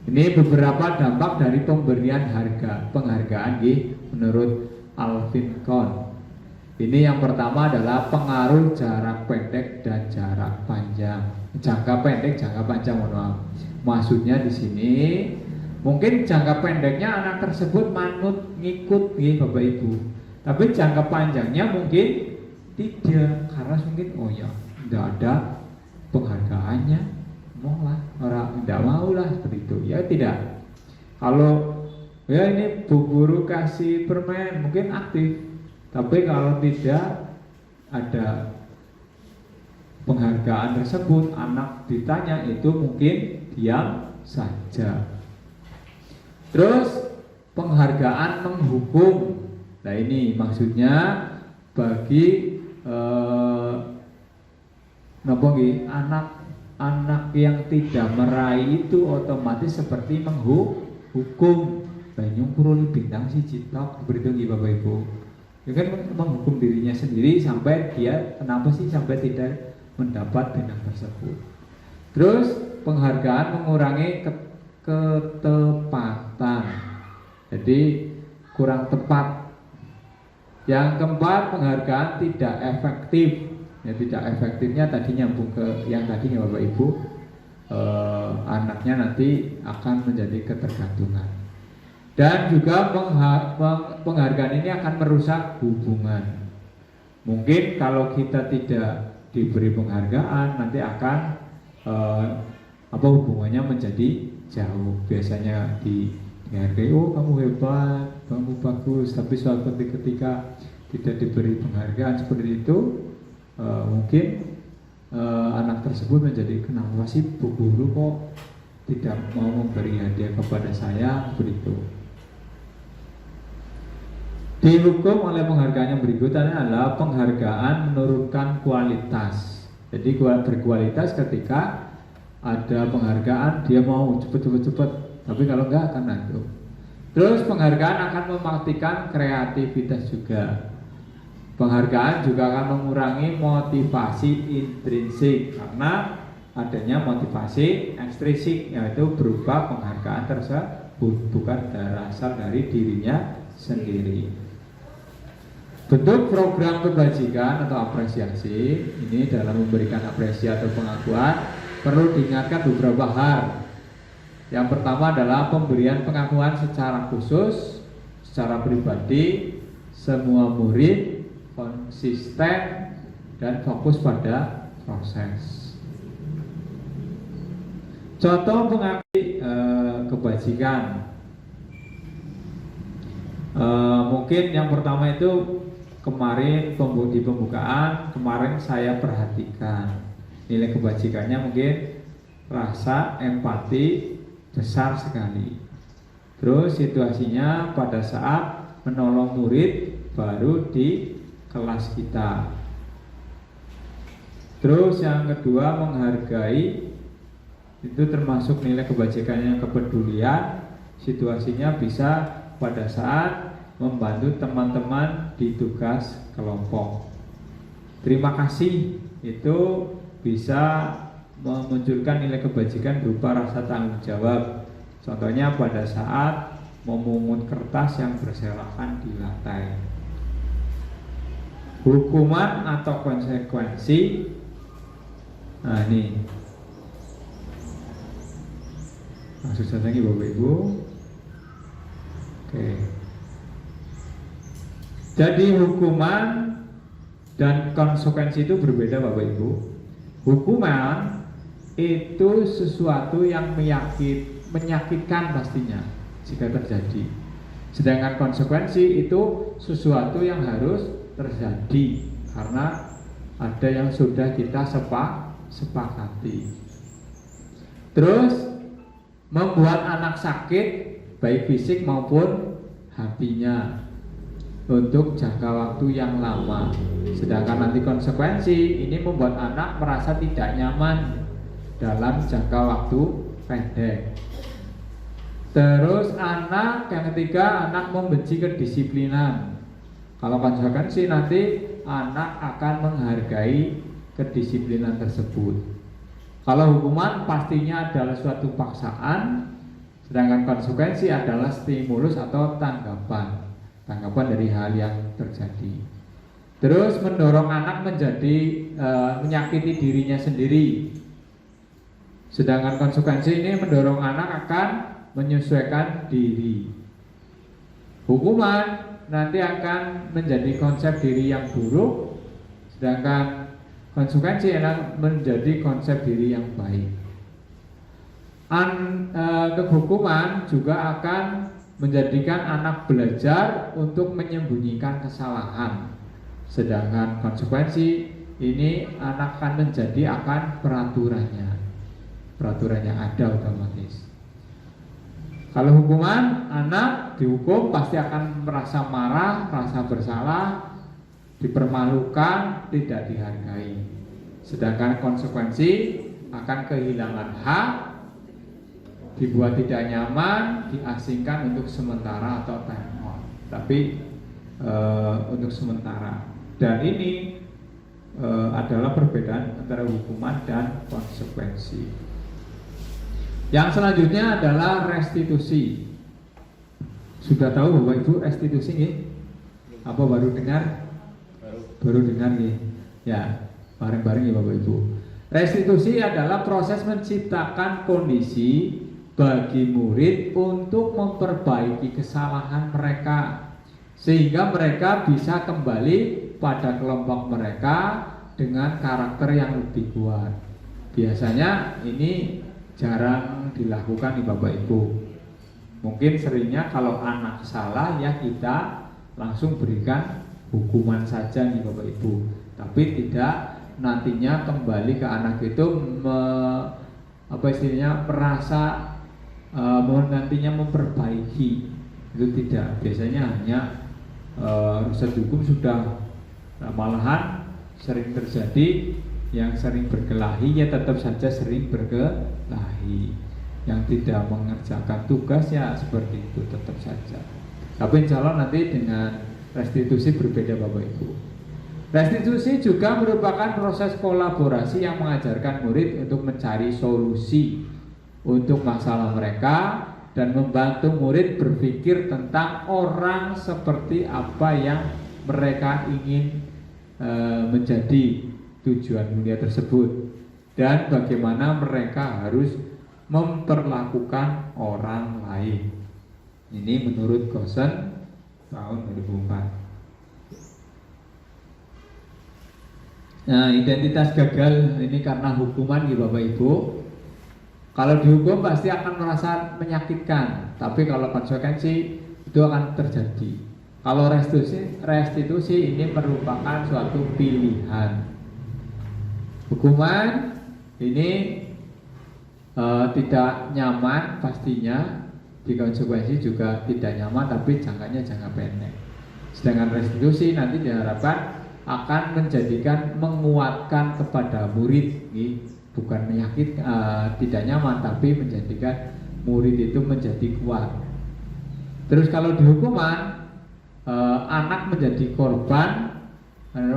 Ini beberapa dampak dari pemberian penghargaan menurut Alvin Kohn. Ini yang pertama adalah pengaruh jarak pendek dan jarak panjang. Jangka pendek, jangka panjang, mohon maaf. Maksudnya di sini mungkin jangka pendeknya anak tersebut manut ngikut Bapak Ibu. Tapi jangka panjangnya mungkin tidak, karena mungkin tidak ada penghargaannya, orang tidak mau lah seperti itu. Ya tidak. Kalau ya ini Bu Guru kasih permen mungkin aktif, Tapi kalau tidak ada penghargaan tersebut, anak ditanya itu mungkin diam saja. Terus penghargaan menghukum. Nah ini maksudnya bagi anak yang tidak meraih itu otomatis seperti menghukum. Banyung kuruli bintang si citok seperti itu Bapak Ibu. Ya kan menghukum dirinya sendiri sampai dia kenapa sih sampai tidak mendapat bintang tersebut. Terus penghargaan mengurangi ketepatan. Jadi kurang tepat. Yang keempat, penghargaan tidak efektif. Ya, tidak efektifnya tadi nyambung ke yang tadinya Bapak Ibu, anaknya nanti akan menjadi ketergantungan. Dan juga penghargaan ini akan merusak hubungan. Mungkin kalau kita tidak diberi penghargaan, nanti akan hubungannya menjadi jauh. Biasanya dihargai, oh kamu hebat, kamu bagus, tapi suatu ketika tidak diberi penghargaan seperti itu, mungkin anak tersebut menjadi kenapa sih Bu Guru kok tidak mau memberi hadiah kepada saya, begitu. Dihukum oleh penghargaan yang berikutnya adalah penghargaan menurunkan kualitas. Jadi berkualitas ketika ada penghargaan dia mau cepet, tapi kalau enggak akan ngantuk. Terus penghargaan akan mematikan kreativitas juga. Penghargaan juga akan mengurangi motivasi intrinsik karena adanya motivasi ekstrinsik, yaitu berupa penghargaan tersebut bukan berasal dari dirinya sendiri. Bentuk program kebajikan atau apresiasi ini dalam memberikan apresiasi atau pengakuan perlu diingatkan beberapa hal. Yang pertama adalah pemberian pengakuan secara khusus, secara pribadi, semua murid konsisten dan fokus pada proses. Contoh pengakuan kebajikan, mungkin yang pertama itu kemarin di pembukaan kemarin saya perhatikan. Nilai kebajikannya mungkin rasa empati besar sekali. Terus situasinya pada saat menolong murid baru di kelas kita. Terus yang kedua menghargai, itu termasuk nilai kebajikannya kepedulian. Situasinya bisa pada saat membantu teman-teman di tugas kelompok. Terima kasih itu bisa memunculkan nilai kebajikan berupa rasa tanggung jawab. Contohnya pada saat memungut kertas yang berserakan di lantai. Hukuman atau konsekuensi. Nah ini maksud saya lagi Bapak Ibu. Oke. Jadi hukuman dan konsekuensi itu berbeda Bapak Ibu. Hukuman itu sesuatu yang menyakitkan pastinya jika terjadi. Sedangkan konsekuensi itu sesuatu yang harus terjadi karena ada yang sudah kita sepakati. Terus membuat anak sakit baik fisik maupun hatinya untuk jangka waktu yang lama. Sedangkan nanti konsekuensi ini membuat anak merasa tidak nyaman dalam jangka waktu pendek. Terus anak yang ketiga, anak membenci kedisiplinan. Kalau konsekuensi nanti anak akan menghargai kedisiplinan tersebut. Kalau hukuman pastinya adalah suatu paksaan, sedangkan konsekuensi adalah stimulus atau tanggapan dari hal yang terjadi. Terus mendorong anak menjadi menyakiti dirinya sendiri. Sedangkan konsekuensi ini mendorong anak akan menyesuaikan diri. Hukuman nanti akan menjadi konsep diri yang buruk, sedangkan konsekuensi adalah menjadi konsep diri yang baik. Kehukuman juga akan menjadikan anak belajar untuk menyembunyikan kesalahan. Sedangkan konsekuensi ini anak akan menjadi akan peraturannya ada otomatis. Kalau hukuman, anak dihukum pasti akan merasa marah, merasa bersalah, dipermalukan, tidak dihargai. Sedangkan konsekuensi akan kehilangan hak, dibuat tidak nyaman, diasingkan untuk sementara atau time out. Tapi untuk sementara. Dan ini adalah perbedaan antara hukuman dan konsekuensi. Yang selanjutnya adalah restitusi. Sudah tahu Bapak Ibu restitusi nih? Apa baru dengar? Baru dengar nih. Ya, bareng-bareng ya Bapak Ibu. Restitusi adalah proses menciptakan kondisi bagi murid untuk memperbaiki kesalahan mereka, sehingga mereka bisa kembali pada kelompok mereka dengan karakter yang lebih kuat. Biasanya ini jarang dilakukan di Bapak Ibu. Mungkin seringnya kalau anak salah ya kita langsung berikan hukuman saja nih Bapak Ibu, tapi tidak nantinya kembali ke anak itu merasa nantinya memperbaiki. Itu tidak. Biasanya hanya rusak hukum sudah. Malahan sering terjadi yang sering berkelahi ya tetap saja sering berkelahi, yang tidak mengerjakan tugas ya seperti itu tetap saja. Tapi insya Allah nanti dengan restitusi berbeda Bapak Ibu. Restitusi juga merupakan proses kolaborasi yang mengajarkan murid untuk mencari solusi untuk masalah mereka dan membantu murid berpikir tentang orang seperti apa yang mereka ingin menjadi tujuan dunia tersebut, dan bagaimana mereka harus memperlakukan orang lain. Ini menurut Gosen tahun 2004. Nah, identitas gagal ini karena hukuman ya Bapak Ibu. Kalau dihukum pasti akan merasa menyakitkan, tapi kalau konsekuensi itu akan terjadi. Kalau restitusi ini merupakan suatu pilihan. Hukuman ini tidak nyaman pastinya, di konsekuensi juga tidak nyaman, tapi jangkanya jangka pendek. Sedangkan restitusi nanti diharapkan akan menguatkan kepada murid, bukan tidak nyaman, tapi menjadikan murid itu menjadi kuat. Terus kalau di hukuman, anak menjadi korban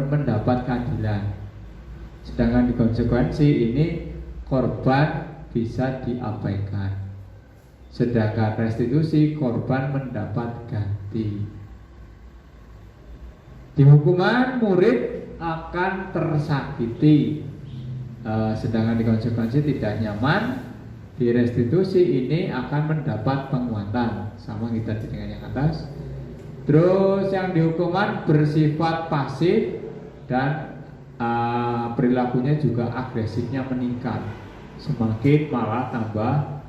mendapat keadilan. Sedangkan di konsekuensi ini korban bisa diabaikan. Sedangkan restitusi korban mendapat ganti. Di hukuman murid akan tersakiti, sedangkan di konsekuensi tidak nyaman. Di restitusi ini akan mendapat penguatan, sama kita dengan yang atas. Terus yang dihukuman bersifat pasif dan perilakunya juga agresifnya meningkat, semakin malah tambah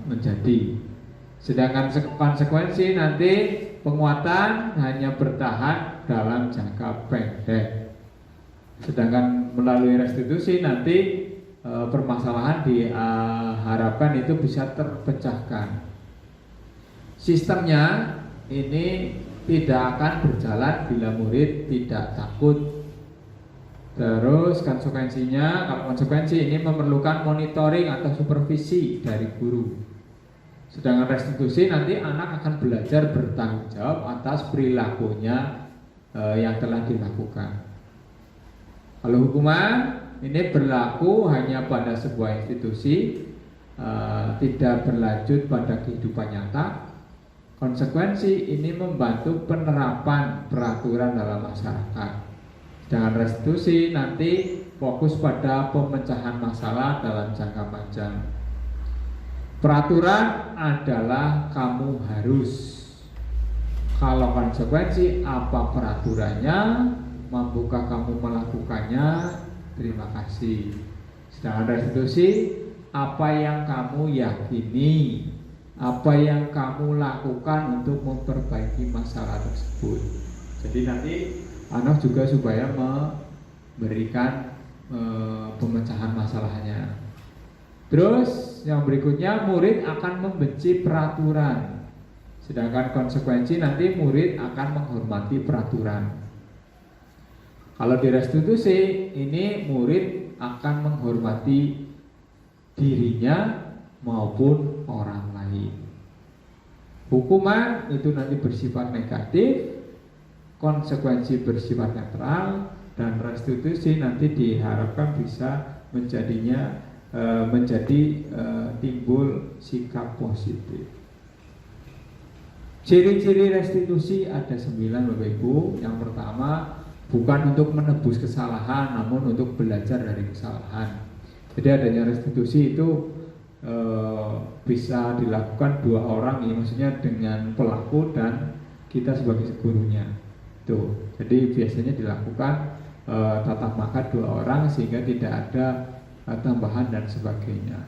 menjadi. Sedangkan konsekuensi nanti penguatan hanya bertahan dalam jangka pendek. Sedangkan melalui restitusi nanti permasalahan diharapkan itu bisa terpecahkan. Sistemnya ini tidak akan berjalan bila murid tidak takut. Terus konsekuensinya, kalau konsekuensi ini memerlukan monitoring atau supervisi dari guru. Sedangkan restitusi nanti anak akan belajar bertanggung jawab atas perilakunya yang telah dilakukan. Kalau hukuman ini berlaku hanya pada sebuah institusi, tidak berlanjut pada kehidupan nyata. Konsekuensi ini membantu penerapan peraturan dalam masyarakat. Sedangkan restitusi nanti fokus pada pemecahan masalah dalam jangka panjang. Peraturan adalah kamu harus. Kalau konsekuensi apa peraturannya, mampukah kamu melakukannya? Terima kasih. Sedangkan restitusi apa yang kamu yakini, apa yang kamu lakukan untuk memperbaiki masalah tersebut. Jadi nanti anak juga supaya memberikan pemecahan masalahnya. Terus yang berikutnya, murid akan membenci peraturan, sedangkan konsekuensi nanti murid akan menghormati peraturan. Kalau di restitusi ini murid akan menghormati dirinya maupun orang lain. Hukuman itu nanti bersifat negatif, konsekuensi bersifat netral, dan restitusi nanti diharapkan bisa menjadi timbul sikap positif. Ciri-ciri restitusi ada 9 Bapak Ibu. Yang pertama, bukan untuk menebus kesalahan, namun untuk belajar dari kesalahan. Jadi adanya restitusi itu bisa dilakukan 2 orang, ya, maksudnya dengan pelaku dan kita sebagai gurunya. Tuh, jadi biasanya dilakukan tatap muka 2 orang sehingga tidak ada tambahan dan sebagainya.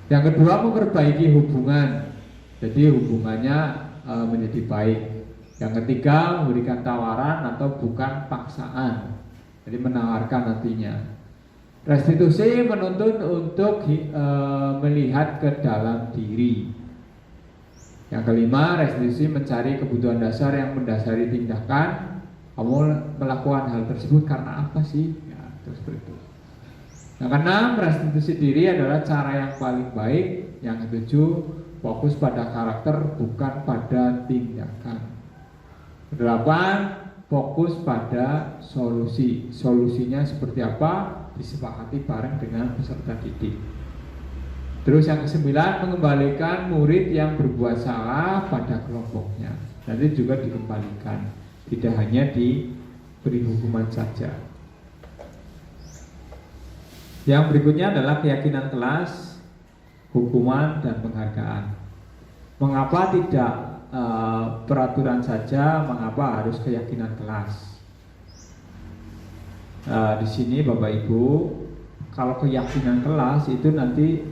Yang kedua, memperbaiki hubungan, jadi hubungannya menjadi baik. Yang ketiga, memberikan tawaran atau bukan paksaan, jadi menawarkan nantinya. Restitusi menuntut untuk melihat ke dalam diri. Yang kelima, restitusi mencari kebutuhan dasar yang mendasari tindakan. Kamu melakukan hal tersebut karena apa sih? Ya, terus itu. Yang keenam, restitusi diri adalah cara yang paling baik. Yang ketujuh, fokus pada karakter bukan pada tindakan. Kedelapan, fokus pada solusi. Solusinya seperti apa? Disepakati bareng dengan peserta didik. Terus yang kesembilan, mengembalikan murid yang berbuat salah pada kelompoknya. Nanti juga dikembalikan, tidak hanya diberi hukuman saja. Yang berikutnya adalah keyakinan kelas, hukuman, dan penghargaan. Mengapa tidak peraturan saja? Mengapa harus keyakinan kelas? Di sini Bapak Ibu, kalau keyakinan kelas itu nanti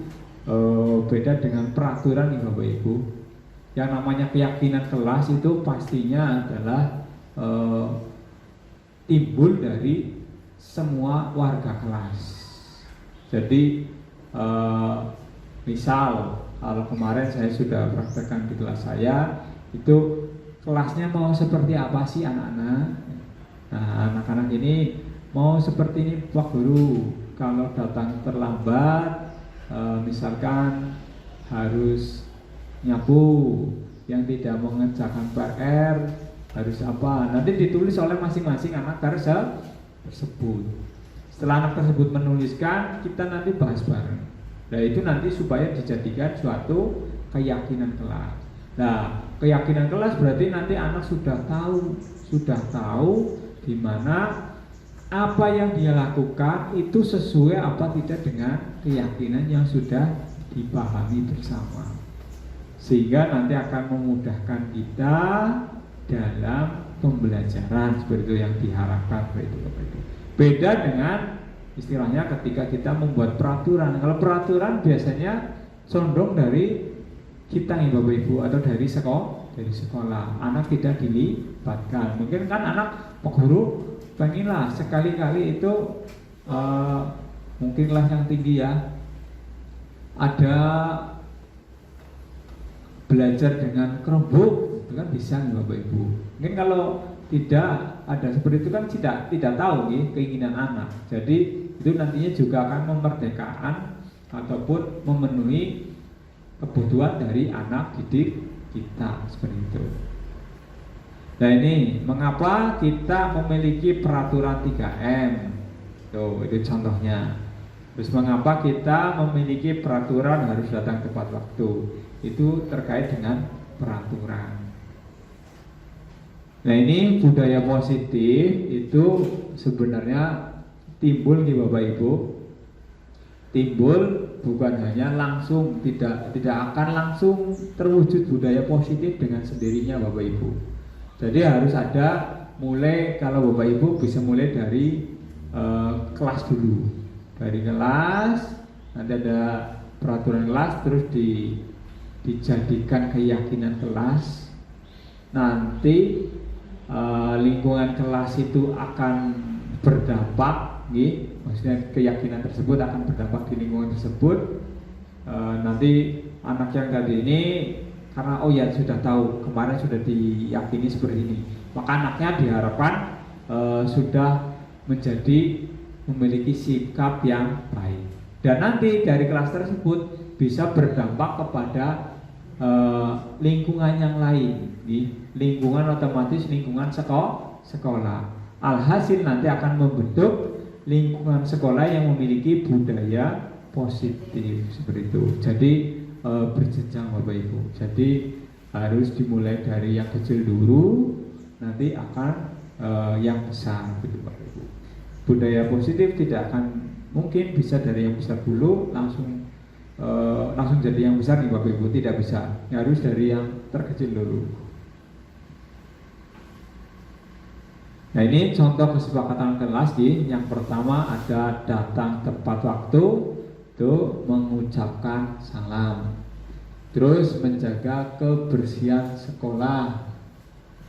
beda dengan peraturan nih Bapak Ibu. Yang namanya keyakinan kelas itu pastinya adalah timbul dari semua warga kelas. Jadi misal kalau kemarin saya sudah praktekkan di kelas saya, itu kelasnya mau seperti apa sih anak-anak? Nah, anak-anak ini mau seperti ini Pak Guru. Kalau datang terlambat, misalkan harus nyapu, yang tidak mengerjakan PR harus apa? Nanti ditulis oleh masing-masing anak tersebut. Setelah anak tersebut menuliskan, kita nanti bahas bareng. Nah, itu nanti supaya dijadikan suatu keyakinan kelas. Nah, keyakinan kelas berarti nanti anak sudah tahu di mana apa yang dia lakukan itu sesuai apa tidak dengan keyakinan yang sudah dipahami bersama. Sehingga nanti akan memudahkan kita dalam pembelajaran seperti itu yang diharapkan seperti itu. Beda dengan istilahnya ketika kita membuat peraturan. Kalau peraturan biasanya condong dari kita nih Bapak Ibu atau dari sekolah. Anak tidak dilibatkan. Mungkin kan anak Pak Guru pengenlah sekali-kali itu mungkin kelas yang tinggi ya, ada belajar dengan Chromebook, itu kan bisa nih Bapak Ibu. Mungkin kalau tidak ada seperti itu kan tidak tahu nih keinginan anak. Jadi itu nantinya juga akan memerdekakan ataupun memenuhi kebutuhan dari anak didik kita seperti itu. Nah, ini mengapa kita memiliki peraturan 3M. Tuh, itu contohnya. Terus mengapa kita memiliki peraturan harus datang tepat waktu. Itu terkait dengan peraturan. Nah, ini budaya positif itu sebenarnya timbul di Bapak Ibu. Timbul bukan hanya langsung, tidak akan langsung terwujud budaya positif dengan sendirinya Bapak Ibu. Jadi harus ada mulai, kalau Bapak Ibu bisa mulai dari kelas dulu. Dari kelas nanti ada peraturan kelas, terus dijadikan keyakinan kelas, nanti lingkungan kelas itu akan berdampak, maksudnya keyakinan tersebut akan berdampak di lingkungan tersebut. Nanti anak yang tadi ini karena oh ya sudah tahu kemarin sudah diyakini seperti ini, maka anaknya diharapkan sudah memiliki sikap yang baik, dan nanti dari kelas tersebut bisa berdampak kepada lingkungan yang lain, lingkungan otomatis lingkungan sekolah. Alhasil nanti akan membentuk lingkungan sekolah yang memiliki budaya positif seperti itu. Jadi berjenjang Bapak Ibu. Jadi harus dimulai dari yang kecil dulu, nanti akan yang besar gitu Bapak Ibu. Budaya positif tidak akan mungkin bisa dari yang besar dulu langsung jadi yang besar nih Bapak Ibu, tidak bisa. Harus dari yang terkecil dulu. Nah, ini contoh kesepakatan kelas yang pertama ada datang tepat waktu, itu mengucapkan salam. Terus menjaga kebersihan sekolah,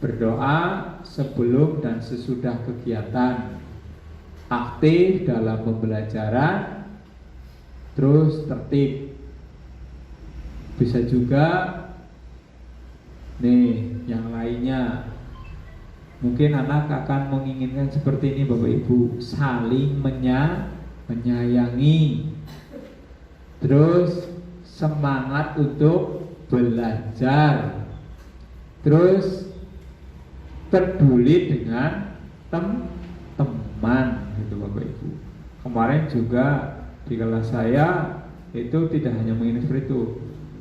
berdoa sebelum dan sesudah kegiatan, aktif dalam pembelajaran, terus tertib. Bisa juga nih yang lainnya, mungkin anak akan menginginkan seperti ini Bapak Ibu, saling menyayangi, terus semangat untuk belajar, terus peduli dengan teman gitu Bapak Ibu. Kemarin juga di kelas saya itu tidak hanya menginginkan seperti itu,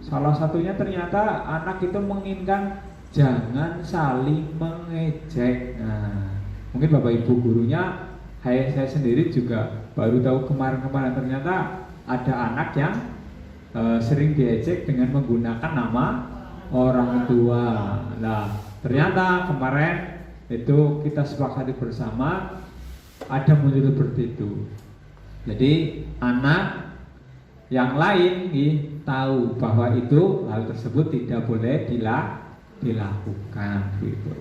salah satunya ternyata anak itu menginginkan jangan saling mengejek. Nah, mungkin Bapak Ibu gurunya, saya sendiri juga baru tahu kemarin-kemarin ternyata ada anak yang sering diejek dengan menggunakan nama orang tua. Nah, ternyata kemarin itu kita sepakati bersama ada muncul seperti itu. Jadi anak yang lain tahu bahwa itu hal tersebut tidak boleh dilakukan gitu.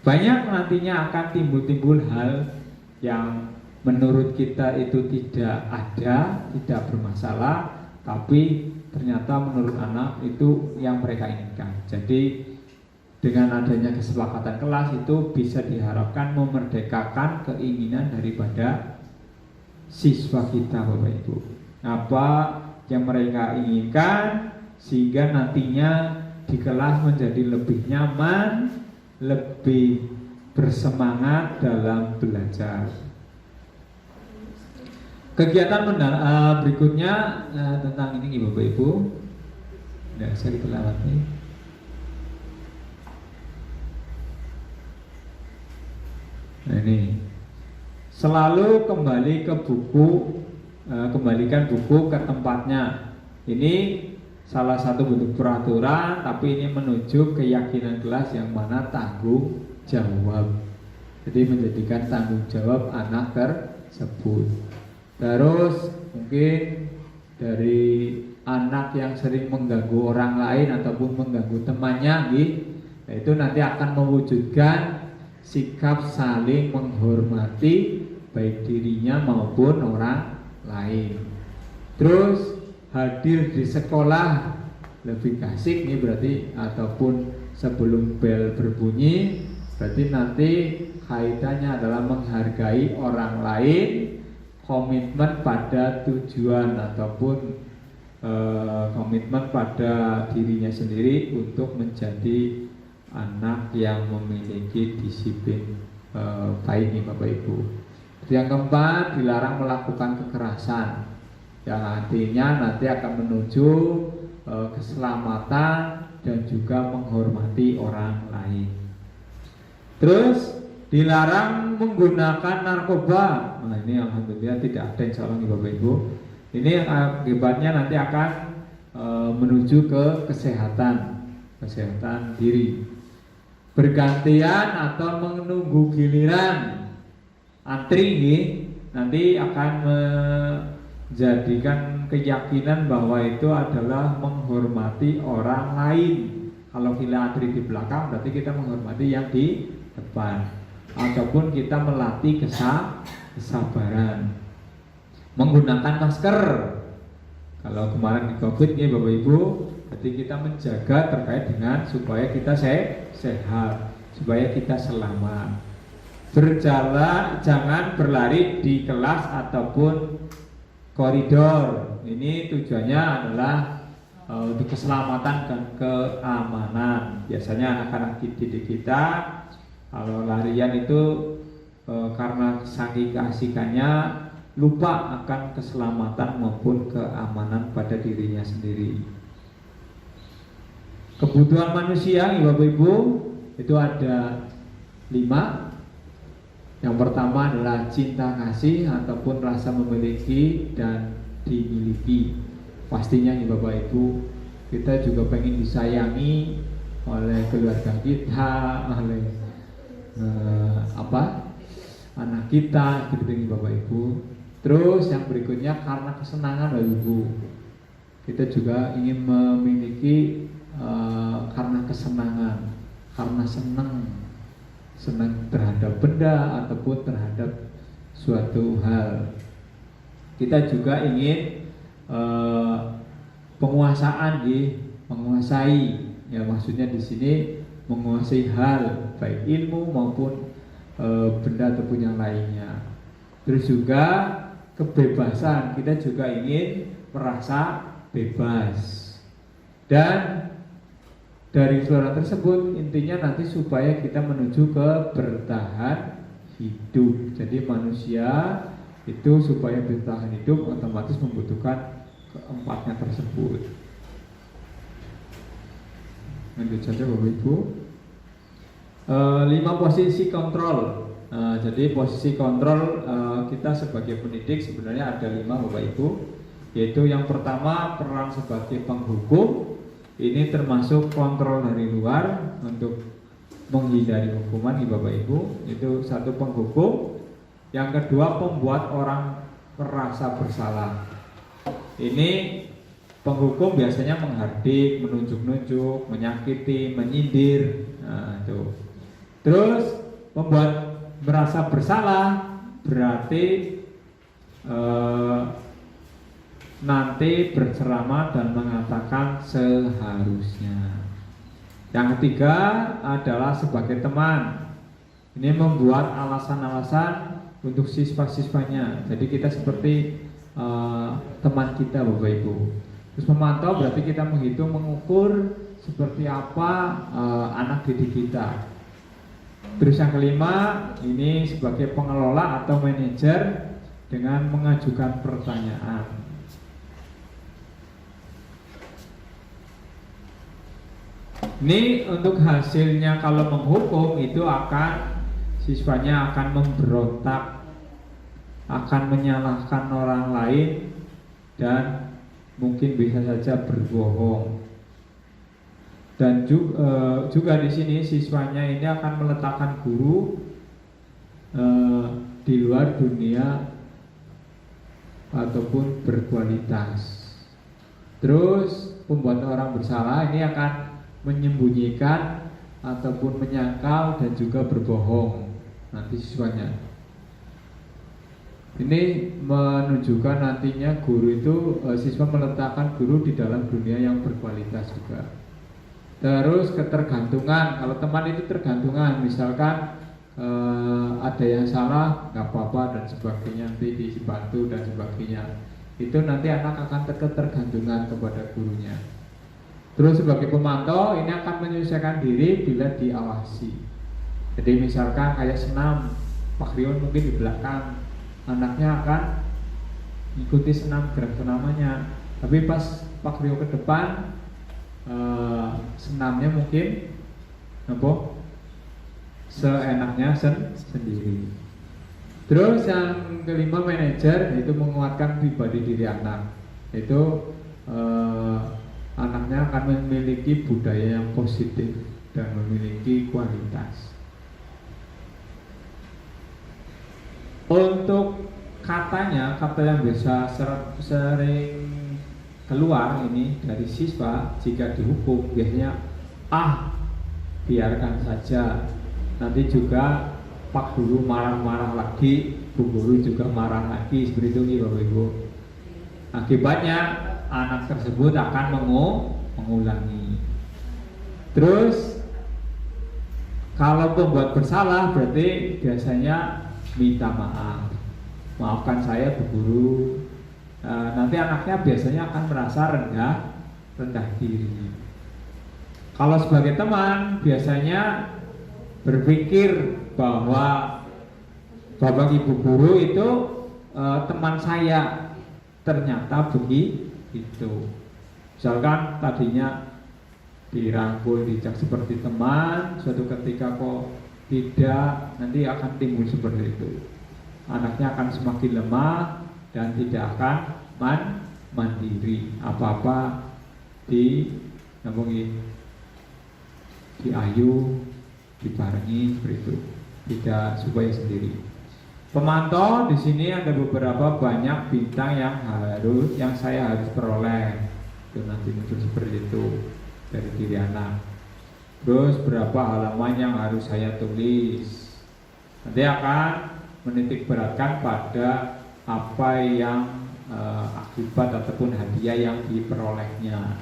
Banyak nantinya akan timbul hal yang menurut kita itu tidak ada, tidak bermasalah, tapi ternyata menurut anak itu yang mereka inginkan. Jadi dengan adanya kesepakatan kelas itu bisa diharapkan memerdekakan keinginan daripada siswa kita Bapak Ibu. Apa yang mereka inginkan sehingga nantinya di kelas menjadi lebih nyaman, lebih bersemangat dalam belajar. Kegiatan berikutnya tentang ini Bapak Ibu. Tidak bisa dilewati. Nah, ini selalu kembali ke buku, kembalikan buku ke tempatnya. Ini salah satu bentuk peraturan, tapi ini menuju keyakinan kelas yang mana tanggung jawab. Jadi menjadikan tanggung jawab anak tersebut. Terus mungkin dari anak yang sering mengganggu orang lain ataupun mengganggu temannya, itu nanti akan mewujudkan sikap saling menghormati baik dirinya maupun orang lain. Terus hadir di sekolah lebih asik nih berarti, ataupun sebelum bel berbunyi, berarti nanti kaitannya adalah menghargai orang lain, komitmen pada tujuan ataupun komitmen pada dirinya sendiri untuk menjadi anak yang memiliki disiplin baik nih Bapak Ibu. Yang keempat, dilarang melakukan kekerasan, yang artinya nanti akan menuju keselamatan dan juga menghormati orang lain. Terus dilarang menggunakan narkoba. Nah, ini alhamdulillah tidak ada insya Allah nih Bapak Ibu. Ini akibatnya nanti akan menuju ke kesehatan diri. Bergantian atau menunggu giliran antri nanti akan menjadikan keyakinan bahwa itu adalah menghormati orang lain. Kalau filatri di belakang berarti kita menghormati yang di depan. Ataupun kita melatih kesabaran. Menggunakan masker. Kalau kemarin di COVID ya Bapak Ibu, berarti kita menjaga terkait dengan supaya kita sehat, supaya kita selamat. Berjalan, jangan berlari di kelas ataupun koridor. Ini tujuannya adalah untuk keselamatan dan keamanan. Biasanya anak-anak didik kita kalau larian itu karena saking keasikannya lupa akan keselamatan maupun keamanan pada dirinya sendiri. Kebutuhan manusia, Bapak Ibu, itu ada 5. Yang pertama adalah cinta kasih ataupun rasa memiliki dan dimiliki. Pastinya nih Bapak Ibu, kita juga pengen disayangi oleh keluarga kita, oleh anak kita, gitu nih Bapak Ibu. Terus yang berikutnya karena kesenangan Bapak Ibu, kita juga ingin memiliki karena kesenangan, karena senang terhadap benda ataupun terhadap suatu hal. Kita juga ingin penguasaan, menguasai. Ya maksudnya di sini menguasai hal baik ilmu maupun benda ataupun yang lainnya. Terus juga kebebasan, kita juga ingin merasa bebas. Dan dari suara tersebut intinya nanti supaya kita menuju ke bertahan hidup. Jadi manusia itu supaya bertahan hidup otomatis membutuhkan keempatnya tersebut. Lanjut saja Bapak Ibu. 5 posisi kontrol. Jadi posisi kontrol kita sebagai pendidik sebenarnya ada 5 Bapak Ibu. Yaitu yang pertama peran sebagai penghukum. Ini termasuk kontrol dari luar untuk menghindari hukuman Bapak Ibu. Itu satu penghukum. Yang kedua pembuat orang merasa bersalah. Ini penghukum biasanya menghardik, menunjuk-nunjuk, menyakiti, menyindir. Nah, itu. Terus membuat merasa bersalah berarti nanti berceramah dan mengatakan seharusnya. Yang ketiga adalah sebagai teman. Ini membuat alasan-alasan untuk siswa-siswanya. Jadi kita seperti teman kita Bapak Ibu. Terus memantau berarti kita menghitung, mengukur seperti apa anak didik kita. Terus yang kelima ini sebagai pengelola atau manajer dengan mengajukan pertanyaan. Ini untuk hasilnya kalau menghukum itu akan siswanya akan memberontak, akan menyalahkan orang lain dan mungkin bisa saja berbohong. Dan juga di sini siswanya ini akan meletakkan guru di luar dunia ataupun berkualitas. Terus pembuat orang bersalah ini akan menyembunyikan ataupun menyangkal dan juga berbohong nanti siswanya. Ini menunjukkan nantinya guru itu siswa meletakkan guru di dalam dunia yang berkualitas juga. Terus ketergantungan, kalau teman itu tergantungan, misalkan ada yang salah nggak apa-apa dan sebagainya, nanti dibantu dan sebagainya, itu nanti anak akan ketergantungan kepada gurunya. Terus sebagai pemantau ini akan menyesuaikan diri bila diawasi. Jadi misalkan kayak senam, Pak Rion mungkin di belakang, anaknya akan ikuti senam gerak senamannya. Tapi pas Pak Rio ke depan, senamnya mungkin seenaknya sendiri. Terus yang kelima manajer, yaitu menguatkan pribadi diri anak. Itu anaknya akan memiliki budaya yang positif dan memiliki kualitas. Untuk katanya kata yang biasa sering keluar ini dari siswa jika dihukum biasanya biarkan saja, nanti juga Pak Guru marah-marah lagi, Bu Guru juga marah lagi, seperti itu nih Bapak Ibu. Akibatnya anak tersebut akan mengulangi. Terus kalau pembuat bersalah berarti biasanya minta maaf, maafkan saya Bu Guru. Nanti anaknya biasanya akan merasa rendah diri. Kalau sebagai teman biasanya berpikir bahwa Bapak Ibu Guru itu teman saya, ternyata begitu. Misalkan tadinya dirangkul, dicak seperti teman, suatu ketika kok tidak, nanti akan timbul seperti itu. Anaknya akan semakin lemah dan tidak akan mandiri. Apa-apa diayu, dibarengi seperti itu, tidak supaya sendiri. Pemantau di sini ada beberapa banyak bintang yang saya harus peroleh. Itu nanti muncul seperti itu dari diri anak. Terus berapa halaman yang harus saya tulis. Nanti akan menitik beratkan pada apa yang akibat ataupun hadiah yang diperolehnya.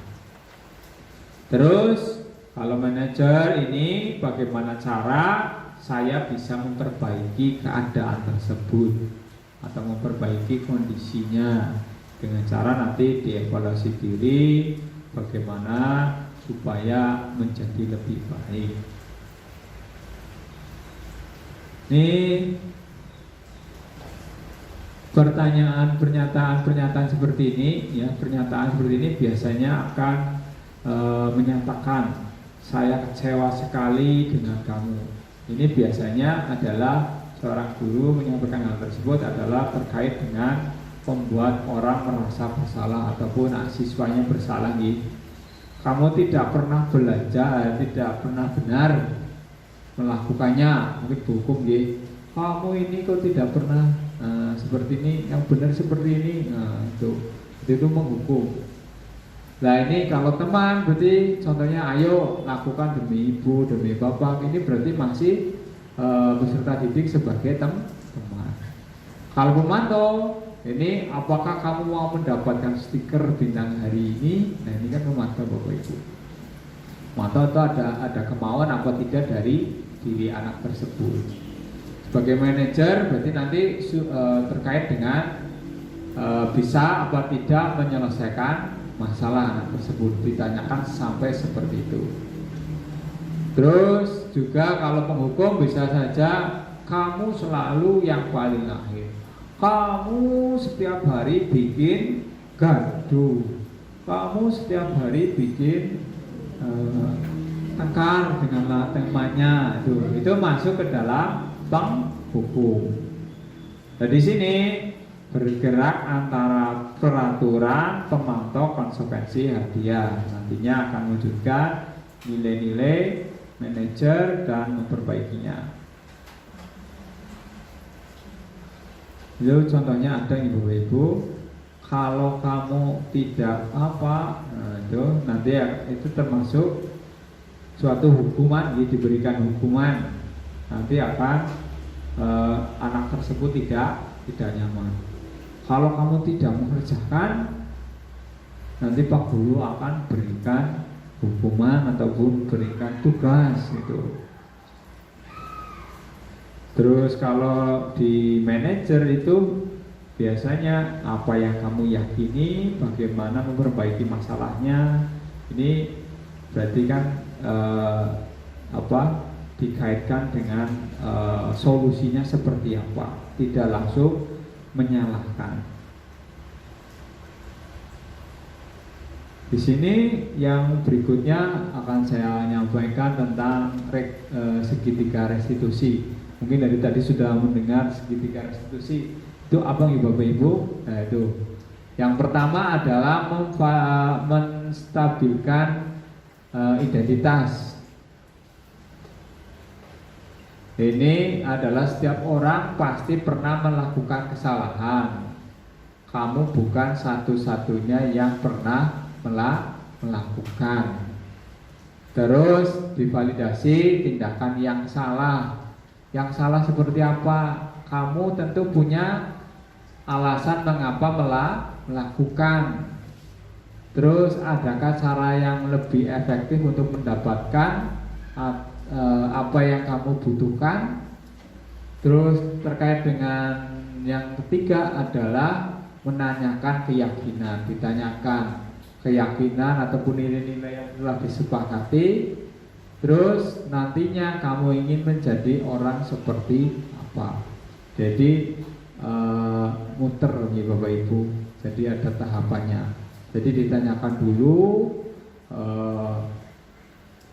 Terus kalau manajer ini bagaimana cara saya bisa memperbaiki keadaan tersebut atau memperbaiki kondisinya dengan cara nanti dievaluasi diri bagaimana supaya menjadi lebih baik. Ini pernyataan seperti ini ya, pernyataan seperti ini biasanya akan menyatakan saya kecewa sekali dengan kamu. Ini biasanya adalah seorang guru menyampaikan hal tersebut adalah terkait dengan membuat orang merasa bersalah ataupun siswanya bersalah gitu. Kamu tidak pernah belajar, tidak pernah benar melakukannya, mungkin hukum gitu. Kamu ini kok tidak pernah seperti ini, yang benar seperti ini, itu menghukum. Nah ini kalau teman berarti contohnya ayo lakukan demi ibu, demi bapak, ini berarti masih peserta didik sebagai teman. Kalau pemantau, ini apakah kamu mau mendapatkan stiker bintang hari ini? Nah ini kan memantau Bapak Ibu. Memantau itu ada kemauan apa tidak dari diri anak tersebut. Sebagai manajer berarti nanti terkait dengan bisa apa tidak menyelesaikan masalah anak tersebut, ditanyakan sampai seperti itu. Terus juga kalau penghukum bisa saja kamu selalu yang paling akhir, kamu setiap hari bikin gaduh, kamu setiap hari bikin tengkar dengan temanya, itu masuk ke dalam penghukum. Nah di sini bergerak antara peraturan, pemantau, konsekuensi, hadiah. Nantinya akan mewujudkan nilai-nilai manajer dan memperbaikinya. Itu contohnya ada Ibu-ibu, kalau kamu tidak itu nanti itu termasuk suatu hukuman, diberikan hukuman. Nanti akan anak tersebut tidak nyaman. Kalau kamu tidak mengerjakan, nanti Pak Guru akan berikan hukuman ataupun berikan tugas itu. Terus kalau di manajer itu biasanya apa yang kamu yakini, bagaimana memperbaiki masalahnya. Ini berarti kan dikaitkan dengan solusinya seperti apa, tidak langsung menyalahkan. Di sini yang berikutnya akan saya nyampaikan tentang segitiga restitusi. Mungkin dari tadi sudah mendengar segitiga restitusi. Itu apa nih Bapak Ibu? Nah itu. Yang pertama adalah menstabilkan identitas. Ini adalah setiap orang pasti pernah melakukan kesalahan. Kamu bukan satu-satunya yang pernah melakukan. Terus divalidasi tindakan yang salah. Yang salah seperti apa? Kamu tentu punya alasan mengapa melakukan. Terus adakah cara yang lebih efektif untuk mendapatkan apa yang kamu butuhkan? Terus terkait dengan yang ketiga adalah menanyakan keyakinan. Ditanyakan keyakinan ataupun nilai-nilai yang telah disepakati. Terus nantinya kamu ingin menjadi orang seperti apa? Jadi muter nih Bapak Ibu. Jadi ada tahapannya. Jadi ditanyakan dulu,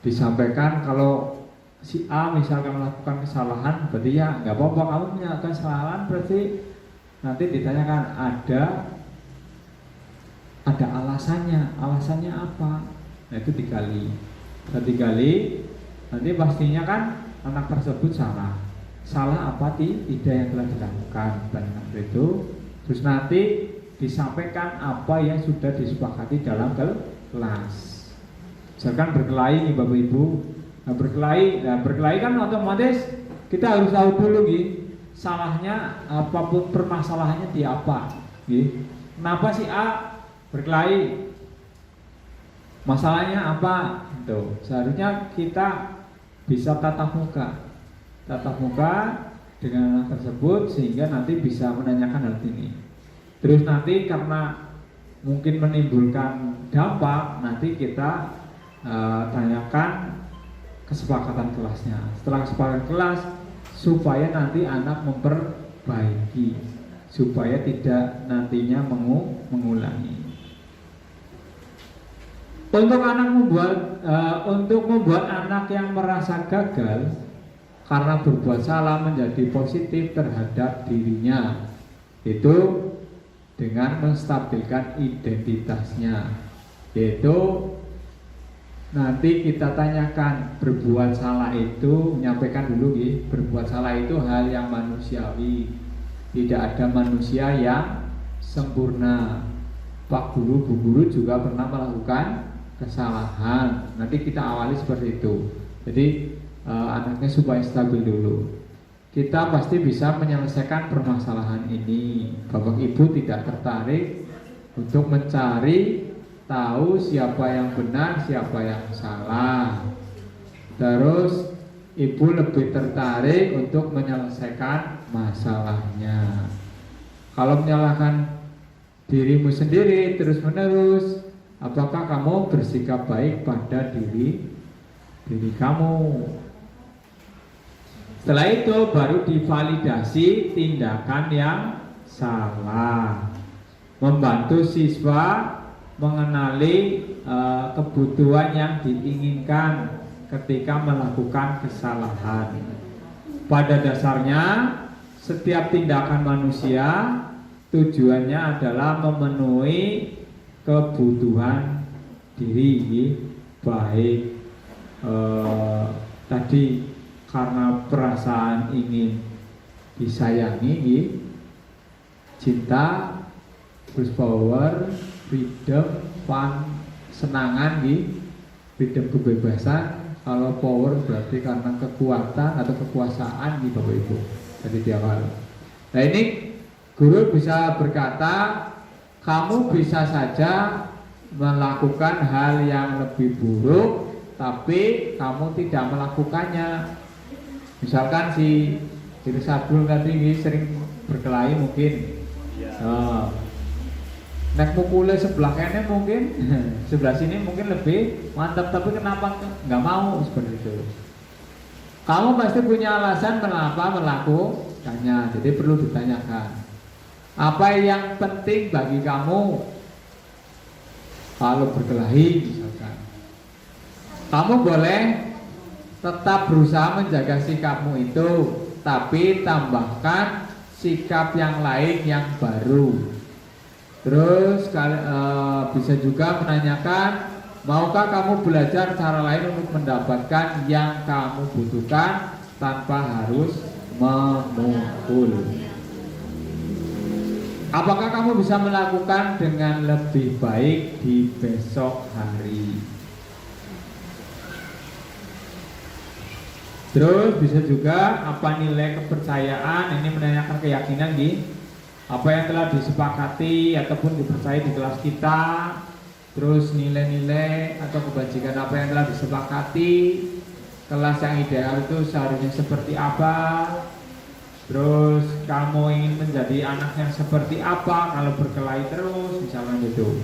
disampaikan kalau si A misalkan melakukan kesalahan, berarti ya nggak apa-apa, kamu melakukan kesalahan, berarti nanti ditanyakan ada alasannya apa? Nah itu digali, nanti pastinya kan anak tersebut salah apa tidak yang telah dilakukan, dan itu terus nanti disampaikan apa yang sudah disepakati dalam kelas. Misalkan berkelahi nih Bapak Ibu. Nah, berkelahi kan otomatis kita harus tahu dulu salahnya apapun permasalahannya di apa. Kenapa si A berkelahi? Masalahnya apa? Tuh, seharusnya kita bisa tatap muka dengan anak tersebut sehingga nanti bisa menanyakan hal ini. Terus nanti karena mungkin menimbulkan dampak, nanti kita tanyakan kesepakatan kelasnya. Setelah kesepakatan kelas, supaya nanti anak memperbaiki, supaya tidak nantinya mengulangi. Untuk membuat anak yang merasa gagal karena berbuat salah menjadi positif terhadap dirinya, itu dengan menstabilkan identitasnya, yaitu nanti kita tanyakan berbuat salah itu, menyampaikan dulu berbuat salah itu hal yang manusiawi, tidak ada manusia yang sempurna. Pak guru, bu guru juga pernah melakukan kesalahan. Nanti kita awali seperti itu. Jadi anaknya supaya stabil dulu. Kita pasti bisa menyelesaikan permasalahan ini. Bapak Ibu tidak tertarik untuk mencari tahu siapa yang benar, siapa yang salah. Terus ibu lebih tertarik untuk menyelesaikan masalahnya. Kalau menyalahkan dirimu sendiri terus-menerus, apakah kamu bersikap baik pada diri kamu? Setelah itu baru divalidasi tindakan yang salah. Membantu siswa mengenali kebutuhan yang diinginkan ketika melakukan kesalahan. Pada dasarnya setiap tindakan manusia tujuannya adalah memenuhi kebutuhan diri, baik tadi karena perasaan ingin disayangi, cinta, terus power, freedom, fun, senangan, freedom kebebasan. Kalau power berarti karena kekuatan atau kekuasaan Bapak Ibu. Jadi di awal. Nah ini guru bisa berkata, kamu bisa saja melakukan hal yang lebih buruk, tapi kamu tidak melakukannya. Misalkan si Sadul tadi sering berkelahi mungkin. Nek mukulnya sebelah kanan mungkin, sebelah sini mungkin lebih mantap, tapi kenapa nggak mau seperti itu? Kamu pasti punya alasan kenapa melakukannya, jadi perlu ditanyakan. Apa yang penting bagi kamu kalau berkelahi misalkan? Kamu boleh tetap berusaha menjaga sikapmu itu, tapi tambahkan sikap yang lain yang baru. Terus bisa juga menanyakan, maukah kamu belajar cara lain untuk mendapatkan yang kamu butuhkan tanpa harus memukul. Apakah kamu bisa melakukan dengan lebih baik di besok hari? Terus bisa juga apa nilai kepercayaan, ini menanyakan keyakinan di apa yang telah disepakati ataupun dipercayai di kelas kita. Terus nilai-nilai atau kebajikan apa yang telah disepakati, kelas yang ideal itu seharusnya seperti apa. Terus kamu ingin menjadi anak yang seperti apa kalau berkelahi terus, misalnya gitu.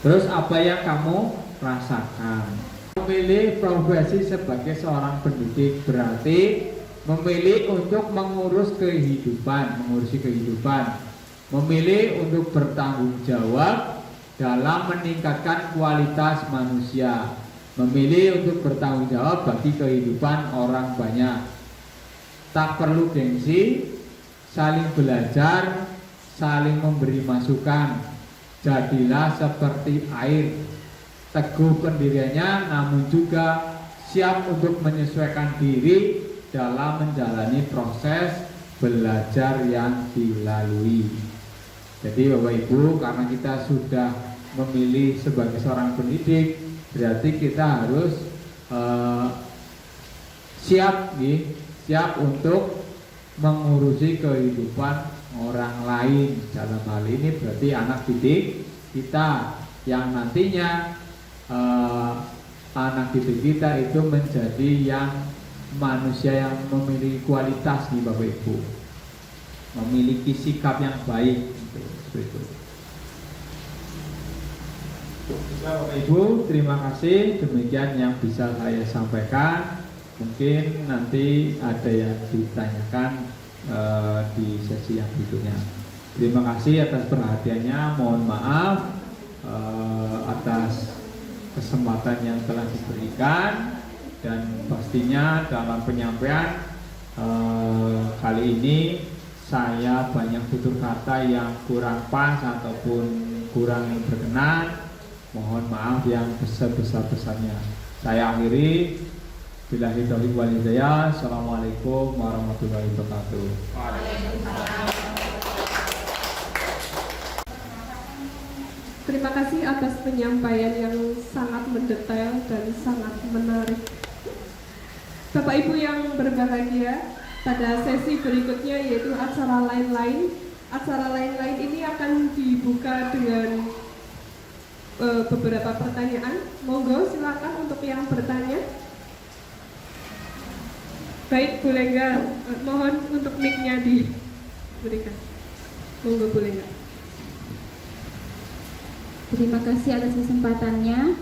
Terus apa yang kamu rasakan? Memilih profesi sebagai seorang pendidik berarti memilih untuk mengurusi kehidupan, memilih untuk bertanggung jawab dalam meningkatkan kualitas manusia, memilih untuk bertanggung jawab bagi kehidupan orang banyak. Tak perlu gengsi, saling belajar, saling memberi masukan. Jadilah seperti air, teguh pendiriannya namun juga siap untuk menyesuaikan diri dalam menjalani proses belajar yang dilalui. Jadi Bapak Ibu, karena kita sudah memilih sebagai seorang pendidik, berarti kita harus siap untuk mengurusi kehidupan orang lain. Dalam hal ini berarti anak didik kita yang nantinya anak didik kita itu menjadi yang manusia yang memiliki kualitas nih Bapak Ibu, memiliki sikap yang baik seperti itu. Bapak Ibu, terima kasih. Demikian yang bisa saya sampaikan. Mungkin nanti ada yang ditanyakan di sesi yang berikutnya. Terima kasih atas perhatiannya. Mohon maaf atas kesempatan yang telah diberikan, dan pastinya dalam penyampaian kali ini saya banyak tutur kata yang kurang pas ataupun kurang berkenan. Mohon maaf yang sebesar-besarnya. Saya akhiri. Billahi taufiq wal hidayah. Assalamualaikum warahmatullahi wabarakatuh. Terima kasih atas penyampaian yang sangat mendetail dan sangat menarik. Bapak Ibu yang berbahagia, pada sesi berikutnya yaitu acara lain-lain. Acara lain-lain ini akan dibuka dengan beberapa pertanyaan. Monggo silakan untuk yang bertanya. Baik, boleh nggak? Mohon untuk mic-nya diberikan. Monggo, boleh nggak? Terima kasih atas kesempatannya.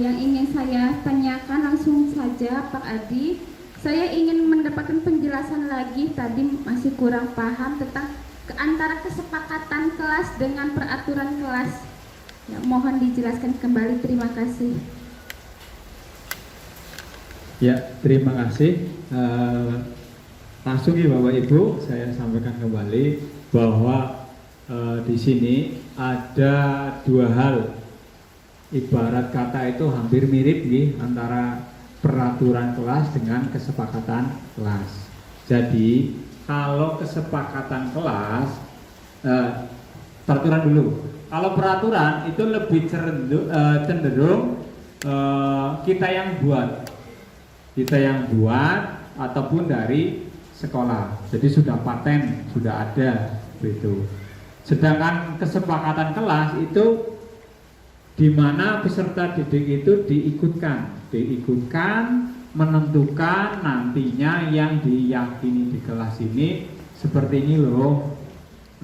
Yang ingin saya tanyakan langsung saja Pak Adi. Saya ingin mendapatkan penjelasan lagi, tadi masih kurang paham tentang antara kesepakatan kelas dengan peraturan kelas. Ya, mohon dijelaskan kembali, terima kasih. Ya, terima kasih. Langsung ya Bapak Ibu, saya sampaikan kembali bahwa di sini ada dua hal. Ibarat kata itu hampir mirip nih antara peraturan kelas dengan kesepakatan kelas. Jadi kalau kesepakatan kelas, peraturan dulu. Kalau peraturan itu lebih cenderung kita yang buat ataupun dari sekolah. Jadi sudah paten, sudah ada begitu. Sedangkan kesepakatan kelas itu di mana peserta didik itu diikutkan menentukan nantinya yang diyakini di kelas ini seperti ini loh.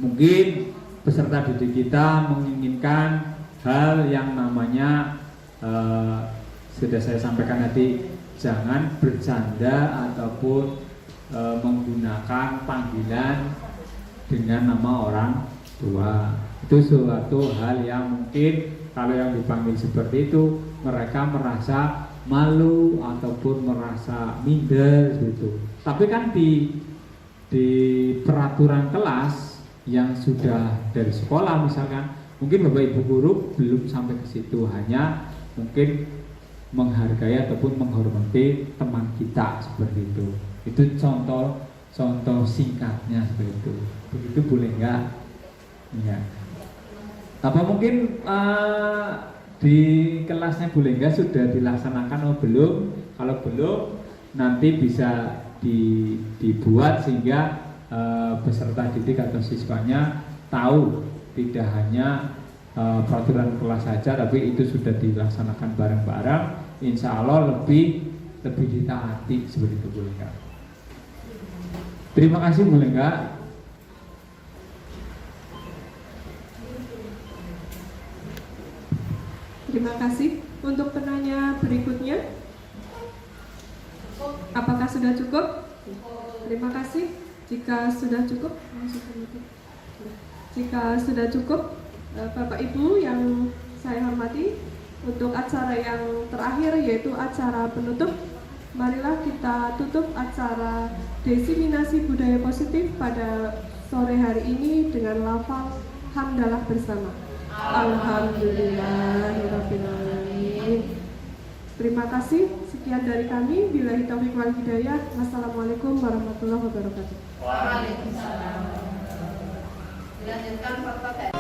Mungkin peserta didik kita menginginkan hal yang namanya sudah saya sampaikan tadi, jangan bercanda ataupun menggunakan panggilan dengan nama orang tua. Itu suatu hal yang mungkin kalau yang dipanggil seperti itu mereka merasa malu ataupun merasa minder gitu. Tapi kan di peraturan kelas yang sudah dari sekolah misalkan, mungkin Bapak Ibu guru belum sampai ke situ, hanya mungkin menghargai ataupun menghormati teman kita seperti itu. Itu contoh singkatnya seperti itu. Begitu boleh nggak? Ya. Apa mungkin di kelasnya boleh nggak sudah dilaksanakan atau belum? Kalau belum, nanti bisa dibuat sehingga peserta didik atau siswanya tahu tidak hanya peraturan kelas saja, tapi itu sudah dilaksanakan bareng-bareng. Insya Allah lebih ditaati seperti itu, boleh nggak? Terima kasih, boleh nggak? Terima kasih. Untuk penanya berikutnya, apakah sudah cukup? Terima kasih. Jika sudah cukup, Bapak Ibu yang saya hormati, untuk acara yang terakhir yaitu acara penutup, marilah kita tutup acara Diseminasi Budaya Positif pada sore hari ini dengan lafal hamdalah bersama. Alhamdulillahirabbil alamin. Terima kasih. Sekian dari kami. Billahi taufiq wal hidayah. Wassalamualaikum warahmatullahi wabarakatuh. Waalaikumsalam. Dilanjutkan Pak.